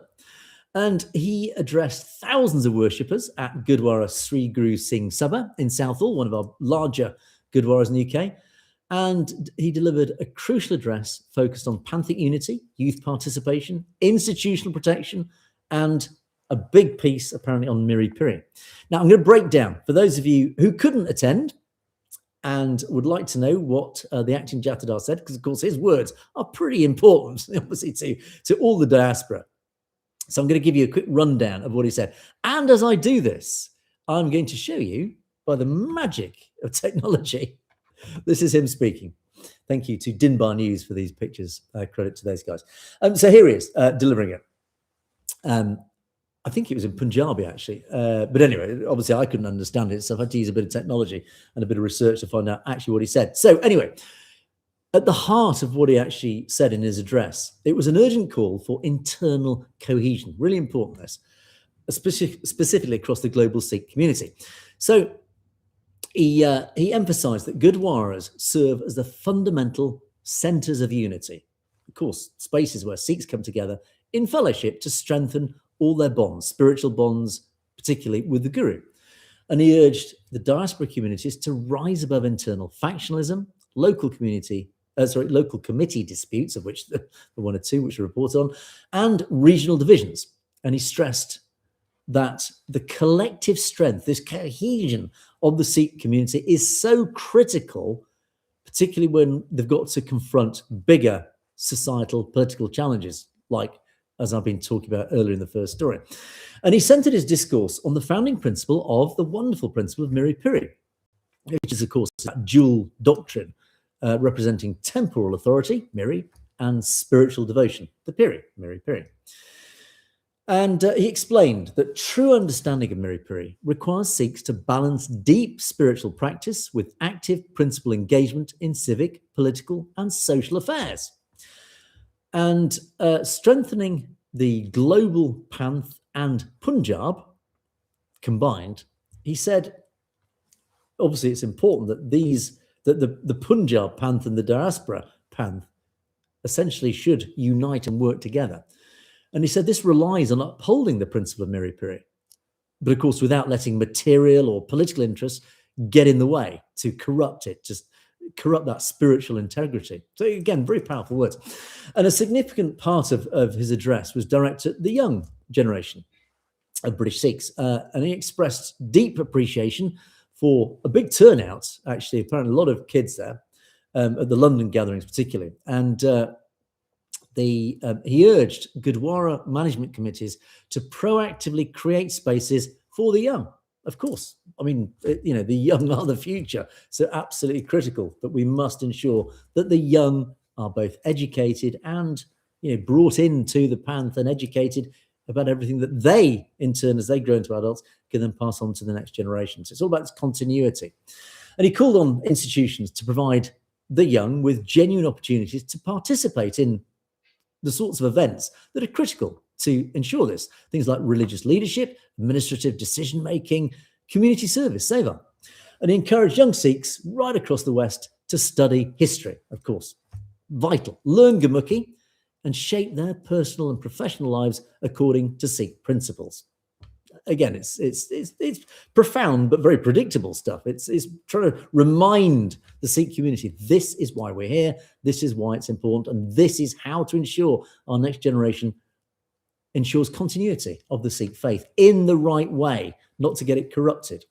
And he addressed thousands of worshippers at Gurdwara Sri Guru Singh Sabha in Southall, one of our larger Gurdwaras in the UK. And he delivered a crucial address focused on Panthic unity, youth participation, institutional protection, and a big piece apparently on Miri Piri. Now, I'm going to break down, for those of you who couldn't attend and would like to know what the acting Jatadar said, because, of course, his words are pretty important, obviously, to all the diaspora. So I'm going to give you a quick rundown of what he said. And as I do this, I'm going to show you, by the magic of technology, this is him speaking. Thank you to Dinbar News for these pictures. Credit to those guys. So here he is, delivering it. I think it was in Punjabi, actually. But anyway, obviously I couldn't understand it, so I had to use a bit of technology and a bit of research to find out actually what he said. So anyway, at the heart of what he actually said in his address, it was an urgent call for internal cohesion. Really important, this, specifically across the global Sikh community. So he emphasized that Gurdwaras serve as the fundamental centers of unity. Of course, spaces where Sikhs come together in fellowship to strengthen all their bonds, spiritual bonds, particularly with the Guru. And he urged the diaspora communities to rise above internal factionalism, local committee disputes, of which the one or two which are reported on, and regional divisions. And he stressed that the collective strength, this cohesion of the Sikh community is so critical, particularly when they've got to confront bigger societal political challenges like as I've been talking about earlier in the first story. And he centered his discourse on the founding principle of the wonderful principle of Miri Piri, which is, of course, that dual doctrine representing temporal authority, Miri, and spiritual devotion, the Piri, Miri Piri. And he explained that true understanding of Miri Piri requires Sikhs to balance deep spiritual practice with active principle engagement in civic, political, and social affairs. And strengthening the global Panth and Punjab combined, he said, obviously it's important that the Punjab Panth and the diaspora Panth essentially should unite and work together. And he said this relies on upholding the principle of Miri Piri, but of course without letting material or political interests get in the way to corrupt it, just corrupt that spiritual integrity. So again, very powerful words. And a significant part of his address was directed at the young generation of British Sikhs. And he expressed deep appreciation for a big turnout, actually, apparently a lot of kids there, at the London gatherings particularly. And he urged Gurdwara management committees to proactively create spaces for the young. Of course, I mean, the young are the future. So absolutely critical that we must ensure that the young are both educated and, brought into the Panth and educated about everything that they, in turn, as they grow into adults, can then pass on to the next generation. So it's all about this continuity. And he called on institutions to provide the young with genuine opportunities to participate in the sorts of events that are critical to ensure this. Things like religious leadership, administrative decision-making, community service, seva. And he encouraged young Sikhs right across the West to study history, of course. Vital. Learn Gurmukhi and shape their personal and professional lives according to Sikh principles. Again, it's profound but very predictable stuff. It's trying to remind the Sikh community, this is why we're here, this is why it's important, and this is how to ensure our next generation ensures continuity of the Sikh faith in the right way, not to get it corrupted.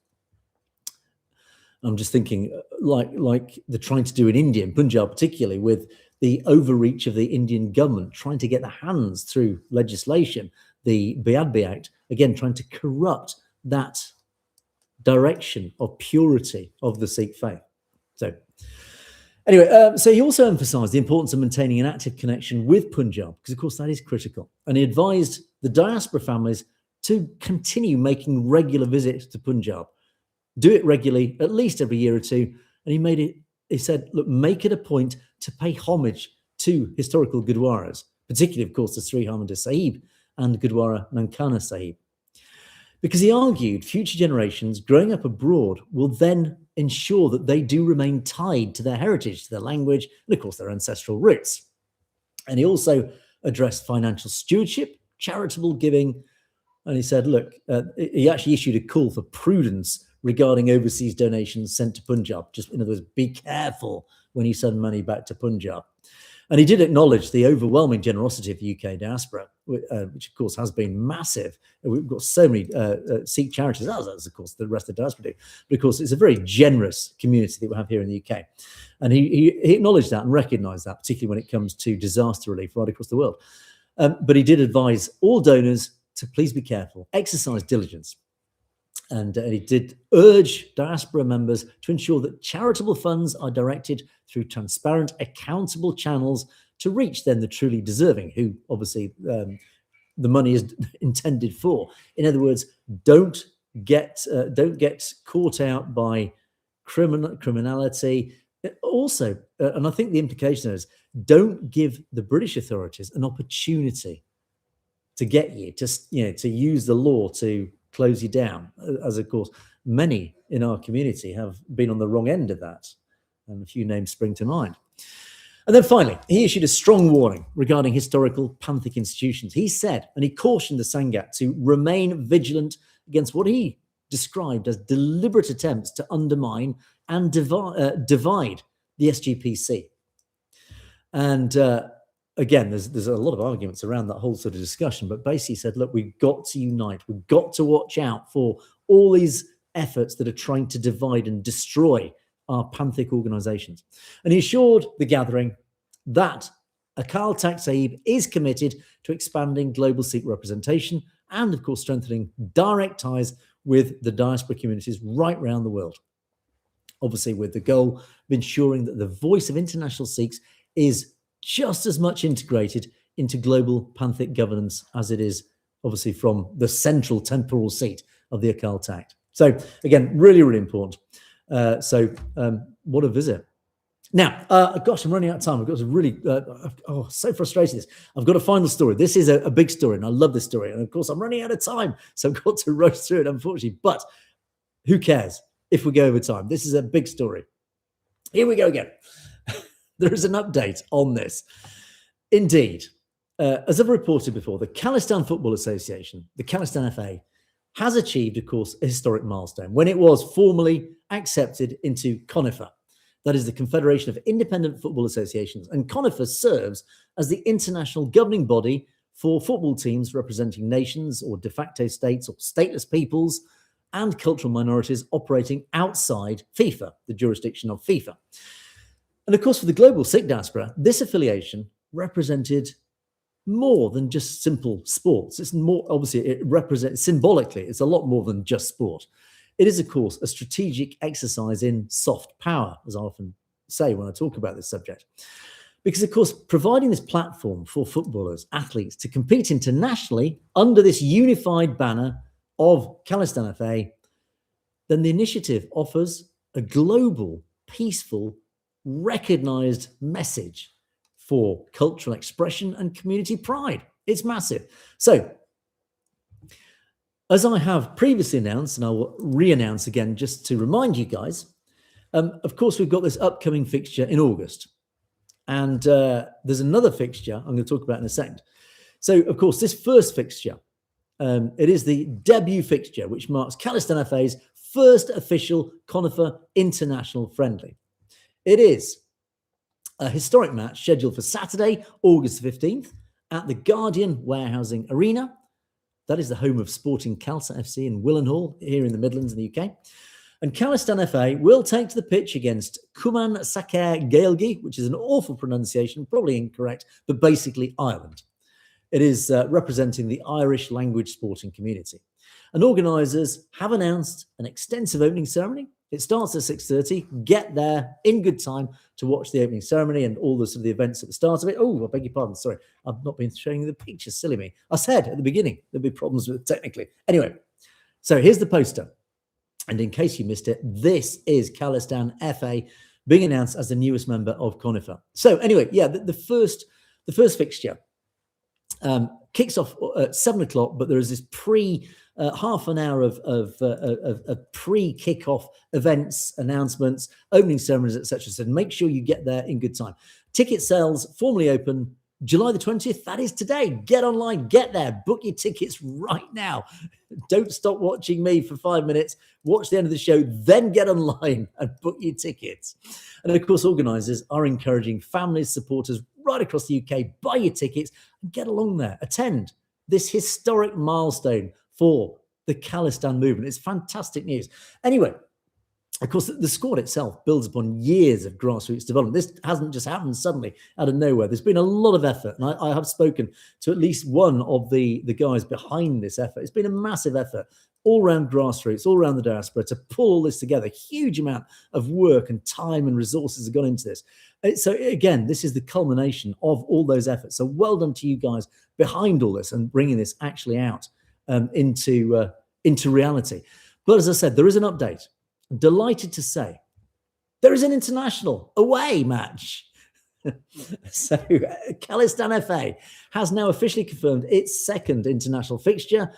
I'm just thinking like they're trying to do in India, in Punjab particularly, with the overreach of the Indian government, trying to get their hands through legislation, the Biadbi Act, again, trying to corrupt that direction of purity of the Sikh faith. So anyway, so he also emphasised the importance of maintaining an active connection with Punjab, because of course that is critical. And he advised the diaspora families to continue making regular visits to Punjab, do it regularly, at least every year or two. And he said, look, make it a point to pay homage to historical Gurdwaras, particularly, of course, the Sri Harmandir Sahib and Gurdwara Nankana Sahib. Because he argued future generations growing up abroad will then ensure that they do remain tied to their heritage, to their language, and of course their ancestral roots. And he also addressed financial stewardship, charitable giving, and he said, look, he actually issued a call for prudence regarding overseas donations sent to Punjab. Just, in other words, be careful when you send money back to Punjab. And he did acknowledge the overwhelming generosity of the UK diaspora, which of course has been massive. We've got so many Sikh charities, as of course the rest of the diaspora do. But of course, it's a very generous community that we have here in the UK. And he acknowledged that and recognised that, particularly when it comes to disaster relief right across the world. But he did advise all donors to please be careful, exercise diligence. And he did urge diaspora members to ensure that charitable funds are directed through transparent, accountable channels to reach then the truly deserving, who obviously the money is intended for. In other words, don't get caught out by criminality. Also, and I think the implication is, don't give the British authorities an opportunity to get you to use the law to close you down, as of course many in our community have been on the wrong end of that, and a few names spring to mind. And then finally, he issued a strong warning regarding historical Panthic institutions. He said, and he cautioned the Sangat to remain vigilant against what he described as deliberate attempts to undermine and divide the SGPC. And again, there's a lot of arguments around that whole sort of discussion, but basically said, look, we've got to unite. We've got to watch out for all these efforts that are trying to divide and destroy our Panthic organisations. And he assured the gathering that Akal Takht Sahib is committed to expanding global Sikh representation and, of course, strengthening direct ties with the diaspora communities right around the world. Obviously, with the goal of ensuring that the voice of international Sikhs is just as much integrated into global Panthic governance as it is, obviously, from the central temporal seat of the Akal Takht. So, again, really, really important. What a visit. Now, gosh, I'm running out of time. I've got to really, so frustrated. I've got to find the story. This is a big story, and I love this story. And of course, I'm running out of time, so I've got to rush through it, unfortunately. But who cares if we go over time? This is a big story. Here we go again. There is an update on this. Indeed, as I've reported before, the Khalistan Football Association, the Khalistan FA, has achieved, of course, a historic milestone when it was formally accepted into CONIFA. That is the Confederation of Independent Football Associations. And CONIFA serves as the international governing body for football teams representing nations or de facto states or stateless peoples and cultural minorities operating outside FIFA, the jurisdiction of FIFA. And of course, for the global Sikh diaspora, this affiliation represented more than just simple sports. It's more, obviously, it represents symbolically, it's a lot more than just sport. It is, of course, a strategic exercise in soft power, as I often say when I talk about this subject. Because, of course, providing this platform for footballers, athletes to compete internationally under this unified banner of Khalistan FA, then the initiative offers a global, peaceful, recognised message for cultural expression and community pride. It's massive. So, as I have previously announced, and I will re-announce again just to remind you guys, of course, we've got this upcoming fixture in August. And there's another fixture I'm going to talk about in a second. So, of course, this first fixture, it is the debut fixture, which marks Khalistan FA's first official CONIFA international friendly. It is a historic match scheduled for Saturday, August 15th at the Guardian Warehousing Arena. That is the home of Sporting Khalsa FC in Willenhall, here in the Midlands in the UK. And Khalistan FA will take to the pitch against Cumann Saker Gaelgi, which is an awful pronunciation, probably incorrect, but basically Ireland. It is representing the Irish language sporting community. And organisers have announced an extensive opening ceremony. It starts at 6:30. Get there in good time to watch the opening ceremony and all the sort of the events at the start of it. Oh, I beg your pardon. Sorry, I've not been showing you the pictures. Silly me. I said at the beginning there'd be problems with it technically. Anyway, so here's the poster. And in case you missed it, this is Khalistan FA being announced as the newest member of CONIFA. So anyway, yeah, the first fixture kicks off at 7 o'clock, but there is this half an hour of pre-kickoff events, announcements, opening ceremonies, etc. So make sure you get there in good time. Ticket sales formally open July the 20th. That is today. Get online, get there, book your tickets right now. Don't stop watching me for 5 minutes. Watch the end of the show, then get online and book your tickets. And of course, organisers are encouraging families, supporters right across the UK, buy your tickets and get along there. Attend this historic milestone for the Khalistan movement. It's fantastic news. Anyway, of course, the squad itself builds upon years of grassroots development. This hasn't just happened suddenly out of nowhere. There's been a lot of effort, and I have spoken to at least one of the guys behind this effort. It's been a massive effort all around grassroots, all around the diaspora to pull all this together. Huge amount of work and time and resources have gone into this. So again, this is the culmination of all those efforts. So well done to you guys behind all this and bringing this actually out into reality. But as I said, there is an update. Delighted to say there is an international away match. So Khalistan FA has now officially confirmed its second international fixture,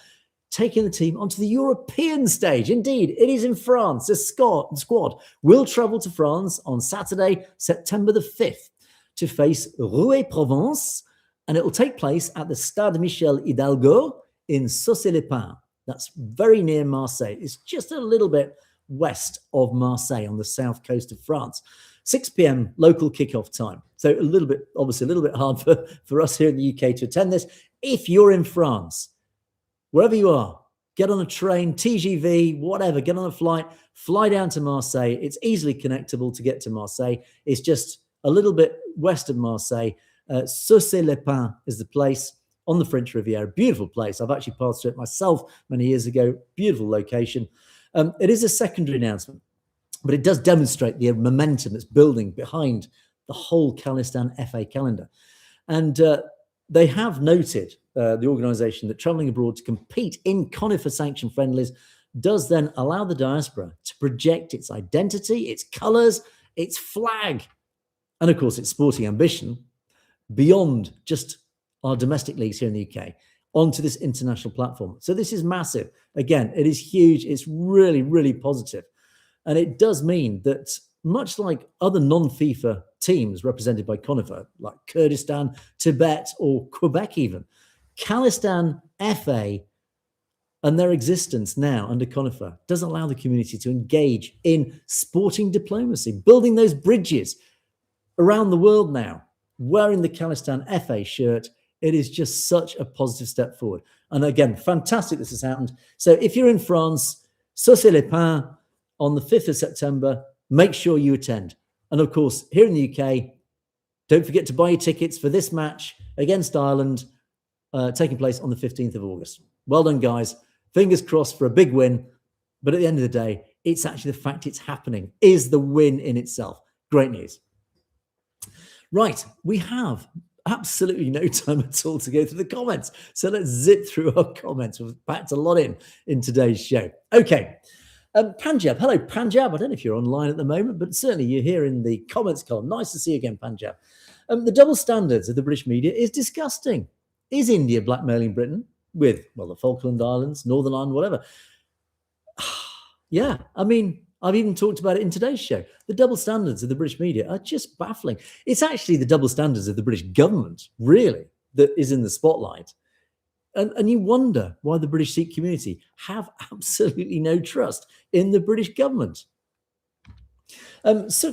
taking the team onto the European stage. Indeed, it is in France. The squad will travel to France on Saturday, September the 5th, to face Rouet-Provence, and it will take place at the Stade Michel Hidalgo in Saussay-les-Pins. That's very near Marseille. It's just a little bit west of Marseille on the south coast of France. 6 p.m. local kickoff time. So obviously a little bit hard for us here in the UK to attend this. If you're in France, wherever you are, get on a train, TGV, whatever, get on a flight, fly down to Marseille. It's easily connectable to get to Marseille. It's just a little bit west of Marseille. Saussay-les-Pins is the place on the French Riviera. Beautiful place. I've actually passed through it myself many years ago. Beautiful location. It is a secondary announcement, but it does demonstrate the momentum that's building behind the whole Khalistan FA calendar. And they have noted, the organisation, that travelling abroad to compete in conifer-sanctioned friendlies does then allow the diaspora to project its identity, its colours, its flag, and of course its sporting ambition beyond just our domestic leagues here in the UK onto this international platform. So this is massive. Again, it is huge. It's really, really positive. And it does mean that much like other non-FIFA teams represented by conifer, like Kurdistan, Tibet, or Quebec even, Khalistan FA and their existence now under conifer does allow the community to engage in sporting diplomacy, building those bridges around the world now, wearing the Khalistan FA shirt. It is just such a positive step forward. And again, fantastic this has happened. So if you're in France, Saussay-les-Pins on the 5th of September, make sure you attend. And of course, here in the UK, don't forget to buy your tickets for this match against Ireland, taking place on the 15th of August. Well done, guys. Fingers crossed for a big win. But at the end of the day, it's actually the fact it's happening is the win in itself. Great news. Right, we have absolutely no time at all to go through the comments. So let's zip through our comments. We've packed a lot in today's show. Okay. Panjab. Hello, Panjab. I don't know if you're online at the moment, but certainly you're here in the comments column. Nice to see you again, Panjab. The double standards of the British media is disgusting. Is India blackmailing Britain with, well, the Falkland Islands, Northern Ireland, whatever? Yeah, I mean, I've even talked about it in today's show. The double standards of the British media are just baffling. It's actually the double standards of the British government, really, that is in the spotlight. And you wonder why the British Sikh community have absolutely no trust in the British government.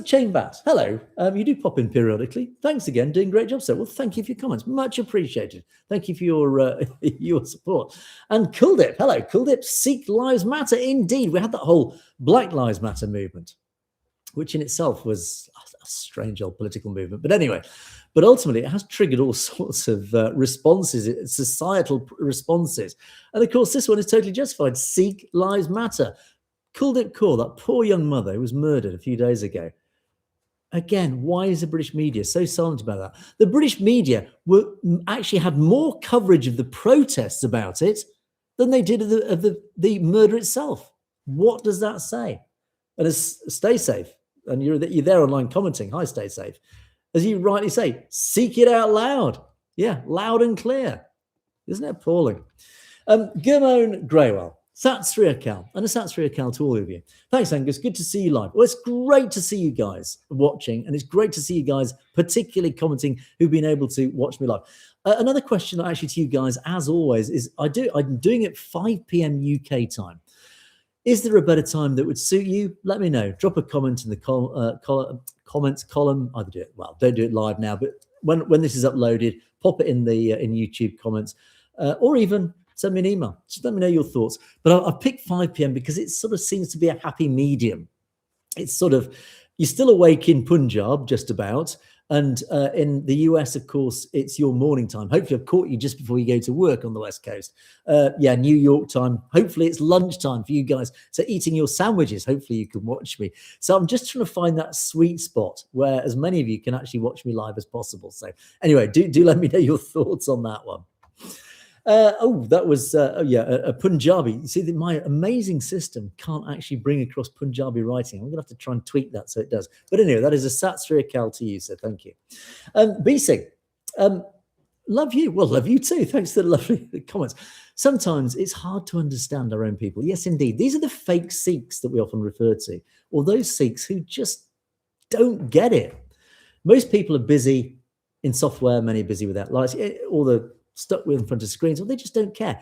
Chain Bat, hello. You do pop in periodically. Thanks again. Doing a great job, sir. Well, thank you for your comments. Much appreciated. Thank you for your your support. And Kuldip, hello. Kuldip, Sikh Lives Matter. Indeed. We had that whole Black Lives Matter movement, which in itself was a strange old political movement. But anyway, but ultimately it has triggered all sorts of responses, societal responses. And of course, this one is totally justified. Sikh Lives Matter. Kuldip Kaur, that poor young mother who was murdered a few days ago. Again, why is the British media so silent about that? The British media actually had more coverage of the protests about it than they did of the murder itself. What does that say? And stay safe. And you're there online commenting. Hi, stay safe. As you rightly say, seek it out loud. Yeah, loud and clear. Isn't it appalling? Gurmon Greywell. Sat Sri Akal, and a Sat Sri Akal to all of you. Thanks, Angus. Good to see you live. Well, it's great to see you guys watching, and it's great to see you guys particularly commenting who've been able to watch me live. Another question actually to you guys, as always, is I'm doing it 5 p.m. UK time. Is there a better time that would suit you? Let me know. Drop a comment in the comments column. Either do it, well, don't do it live now, but when this is uploaded, pop it in the in YouTube comments, or even send me an email. Just let me know your thoughts. But I picked 5 p.m. because it sort of seems to be a happy medium. It's sort of, you're still awake in Punjab, just about. And in the US, of course, it's your morning time. Hopefully I've caught you just before you go to work on the West Coast. Yeah, New York time. Hopefully it's lunchtime for you guys. So eating your sandwiches, hopefully you can watch me. So I'm just trying to find that sweet spot where as many of you can actually watch me live as possible. So anyway, do let me know your thoughts on that one. That was, a Punjabi. You see, my amazing system can't actually bring across Punjabi writing. I'm going to have to try and tweak that so it does. But anyway, that is a Sat Sri Akal to you, so thank you. B-Sig, love you. Well, love you too. Thanks for the lovely comments. Sometimes it's hard to understand our own people. Yes, indeed. These are the fake Sikhs that we often refer to, or those Sikhs who just don't get it. Most people are busy in software, many are busy with that. Like all the stuck with in front of screens, or they just don't care.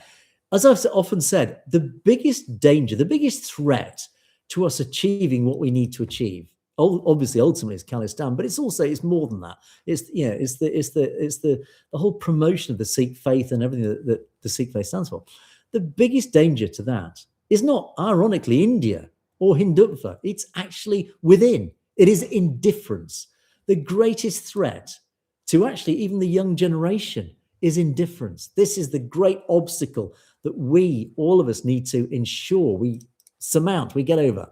As I've often said, the biggest danger, the biggest threat to us achieving what we need to achieve, obviously, ultimately, is Khalistan, but it's more than that. It's the whole promotion of the Sikh faith and everything that the Sikh faith stands for. The biggest danger to that is not, ironically, India or Hindutva. It's actually within. It is indifference. The greatest threat to actually even the young generation is indifference. This is the great obstacle that we, all of us, need to ensure we surmount, we get over.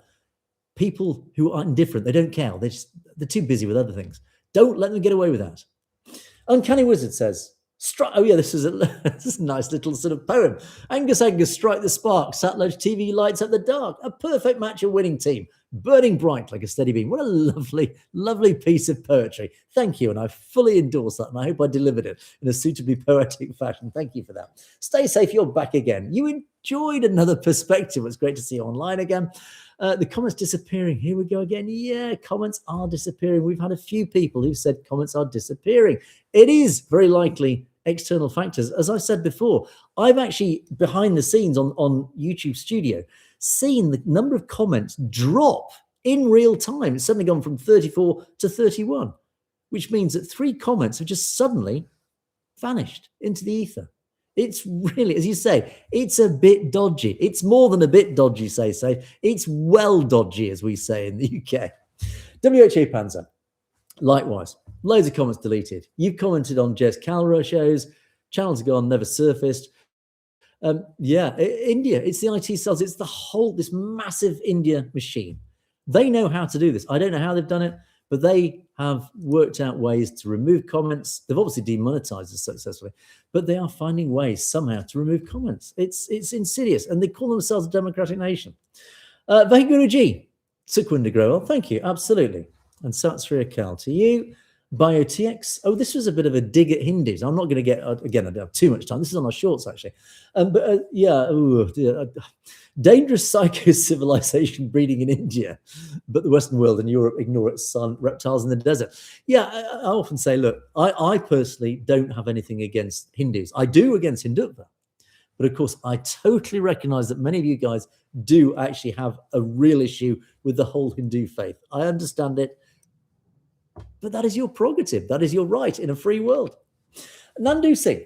People who are indifferent, they don't care. They're too busy with other things. Don't let them get away with that. Uncanny Wizard says, oh yeah, this is a nice little sort of poem. Angus, strike the spark. Satellite TV lights up the dark. A perfect match, a winning team. Burning bright like a steady beam. What a lovely, lovely piece of poetry. Thank you. And I fully endorse that. And I hope I delivered it in a suitably poetic fashion. Thank you for that. Stay safe. You're back again. You enjoyed another perspective. It's great to see you online again. The comments disappearing. Here we go again. Yeah, comments are disappearing. We've had a few people who said comments are disappearing. It is very likely external factors. As I said before, I've actually, behind the scenes on YouTube Studio, seen the number of comments drop in real time. It's suddenly gone from 34 to 31, which means that 3 comments have just suddenly vanished into the ether. It's really, as you say, it's a bit dodgy. It's more than a bit dodgy, say. It's well dodgy, as we say in the UK. WHA Panzer, likewise, loads of comments deleted. You've commented on Jez Calra shows, channels gone, never surfaced. India, it's the IT cells. It's this massive India machine. They know how to do this. I don't know how they've done it, but they have worked out ways to remove comments. They've obviously demonetized us successfully, but they are finding ways somehow to remove comments. It's insidious, and they call themselves a democratic nation. Vahiguruji, Sukhwinder Growell, thank you, absolutely. And Satsri Akal to you. BioTX. Oh, this was a bit of a dig at Hindus. I'm not going to get, again, I don't have too much time. This is on our shorts, actually. Dangerous psycho-civilization breeding in India, but the Western world and Europe ignore its silent reptiles in the desert. Yeah, I often say, look, I personally don't have anything against Hindus. I do against Hindutva. But of course, I totally recognize that many of you guys do actually have a real issue with the whole Hindu faith. I understand it. But that is your prerogative. That is your right in a free world. Nandu Singh,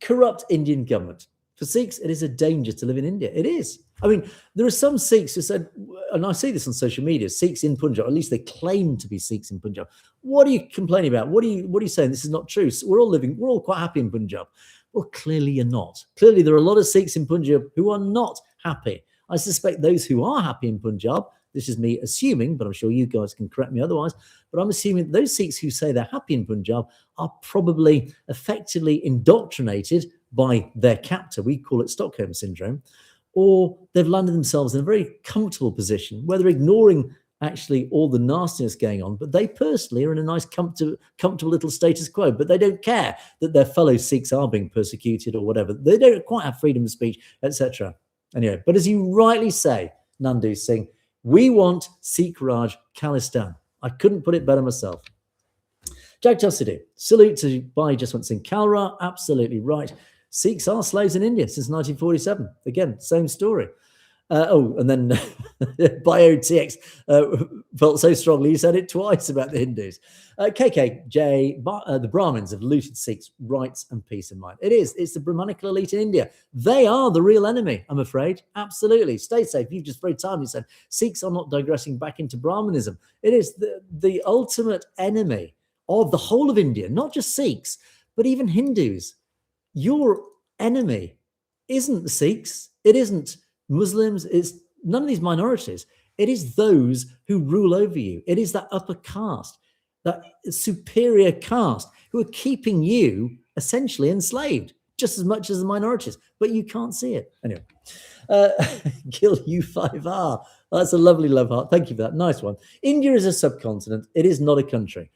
corrupt Indian government. For Sikhs, it is a danger to live in India. It is. I mean, there are some Sikhs who said, and I see this on social media, Sikhs in Punjab, at least they claim to be Sikhs in Punjab. What are you complaining about? What are you saying? This is not true. So we're all quite happy in Punjab. Well, clearly you're not. Clearly there are a lot of Sikhs in Punjab who are not happy. I suspect those who are happy in Punjab, this is me assuming, but I'm sure you guys can correct me otherwise, but I'm assuming those Sikhs who say they're happy in Punjab are probably effectively indoctrinated by their captor. We call it Stockholm Syndrome. Or they've landed themselves in a very comfortable position where they're ignoring actually all the nastiness going on, but they personally are in a nice, comfortable little status quo, but they don't care that their fellow Sikhs are being persecuted or whatever. They don't quite have freedom of speech, etc. Anyway, but as you rightly say, Nandu Singh, we want Sikh Raj Khalistan. I couldn't put it better myself. Jack Tussidy, salute to Bhai Jaswant Singh Kalra. Absolutely right. Sikhs are slaves in India since 1947. Again, same story. And then BioTX felt so strongly he said it twice about the Hindus. KKJ, the Brahmins have looted Sikhs' rights and peace of mind. It's the Brahmanical elite in India. They are the real enemy, I'm afraid. Absolutely. Stay safe. You've just very timely said Sikhs are not digressing back into Brahmanism. It is the ultimate enemy of the whole of India, not just Sikhs, but even Hindus. Your enemy isn't the Sikhs. It isn't Muslims. It's none of these minorities. It is those who rule over you. It is that upper caste, that superior caste who are keeping you essentially enslaved just as much as the minorities, but you can't see it. Anyway, Gil U5R. That's a lovely love heart. Thank you for that. Nice one. India is a subcontinent. It is not a country.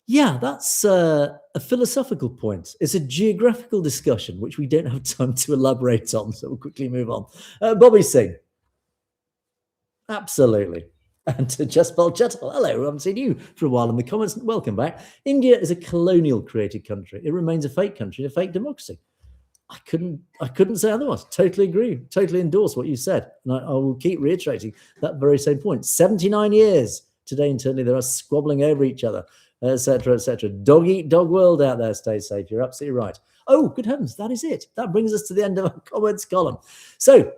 Yeah, that's a philosophical point. It's a geographical discussion, which we don't have time to elaborate on, so we'll quickly move on. Bobby Singh. Absolutely. And to Jaspal Chettle, hello, I haven't seen you for a while in the comments. Welcome back. India is a colonial created country. It remains a fake country, a fake democracy. I couldn't say otherwise. Totally agree. Totally endorse what you said. And I will keep reiterating that very same point. 79 years today internally, they are squabbling over each other, etc., etc. Dog eat dog world out there. Stay safe. You're absolutely right. Oh, good heavens, that is it. That brings us to the end of our comments column. So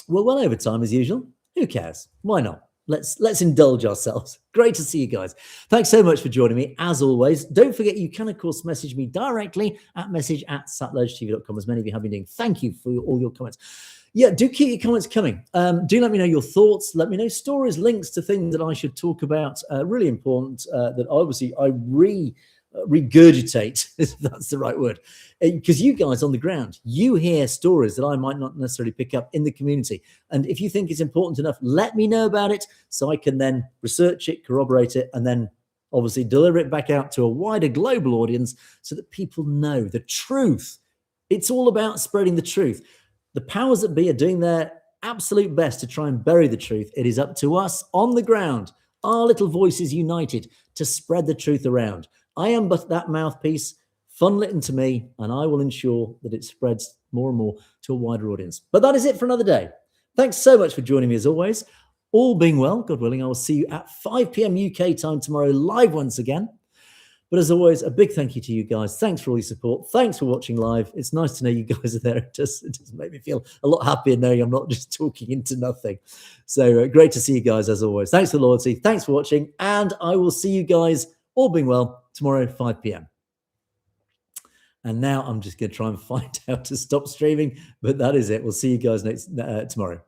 we're well over time as usual. Who cares? Why not? let's indulge ourselves. Great to see you guys. Thanks so much for joining me. As always, don't forget you can, of course, message me directly at message@satlogetv.com, as many of you have been doing. Thank you for all your comments. Yeah, do keep your comments coming. Do let me know your thoughts. Let me know stories, links to things that I should talk about. Really important that obviously I regurgitate, if that's the right word, because you guys on the ground, you hear stories that I might not necessarily pick up in the community. And if you think it's important enough, let me know about it so I can then research it, corroborate it, and then obviously deliver it back out to a wider global audience so that people know the truth. It's all about spreading the truth. The powers that be are doing their absolute best to try and bury the truth. It is up to us on the ground, our little voices united, to spread the truth around. I am but that mouthpiece. Funnel it into me, and I will ensure that it spreads more and more to a wider audience. But that is it for another day. Thanks so much for joining me as always. All being well, God willing, I will see you at 5 p.m. UK time tomorrow, live once again. But as always, a big thank you to you guys. Thanks for all your support. Thanks for watching live. It's nice to know you guys are there. It does make me feel a lot happier knowing I'm not just talking into nothing. So great to see you guys as always. Thanks for the loyalty. Thanks for watching. And I will see you guys, all being well, tomorrow, 5 p.m. And now I'm just going to try and find out how to stop streaming. But that is it. We'll see you guys tomorrow.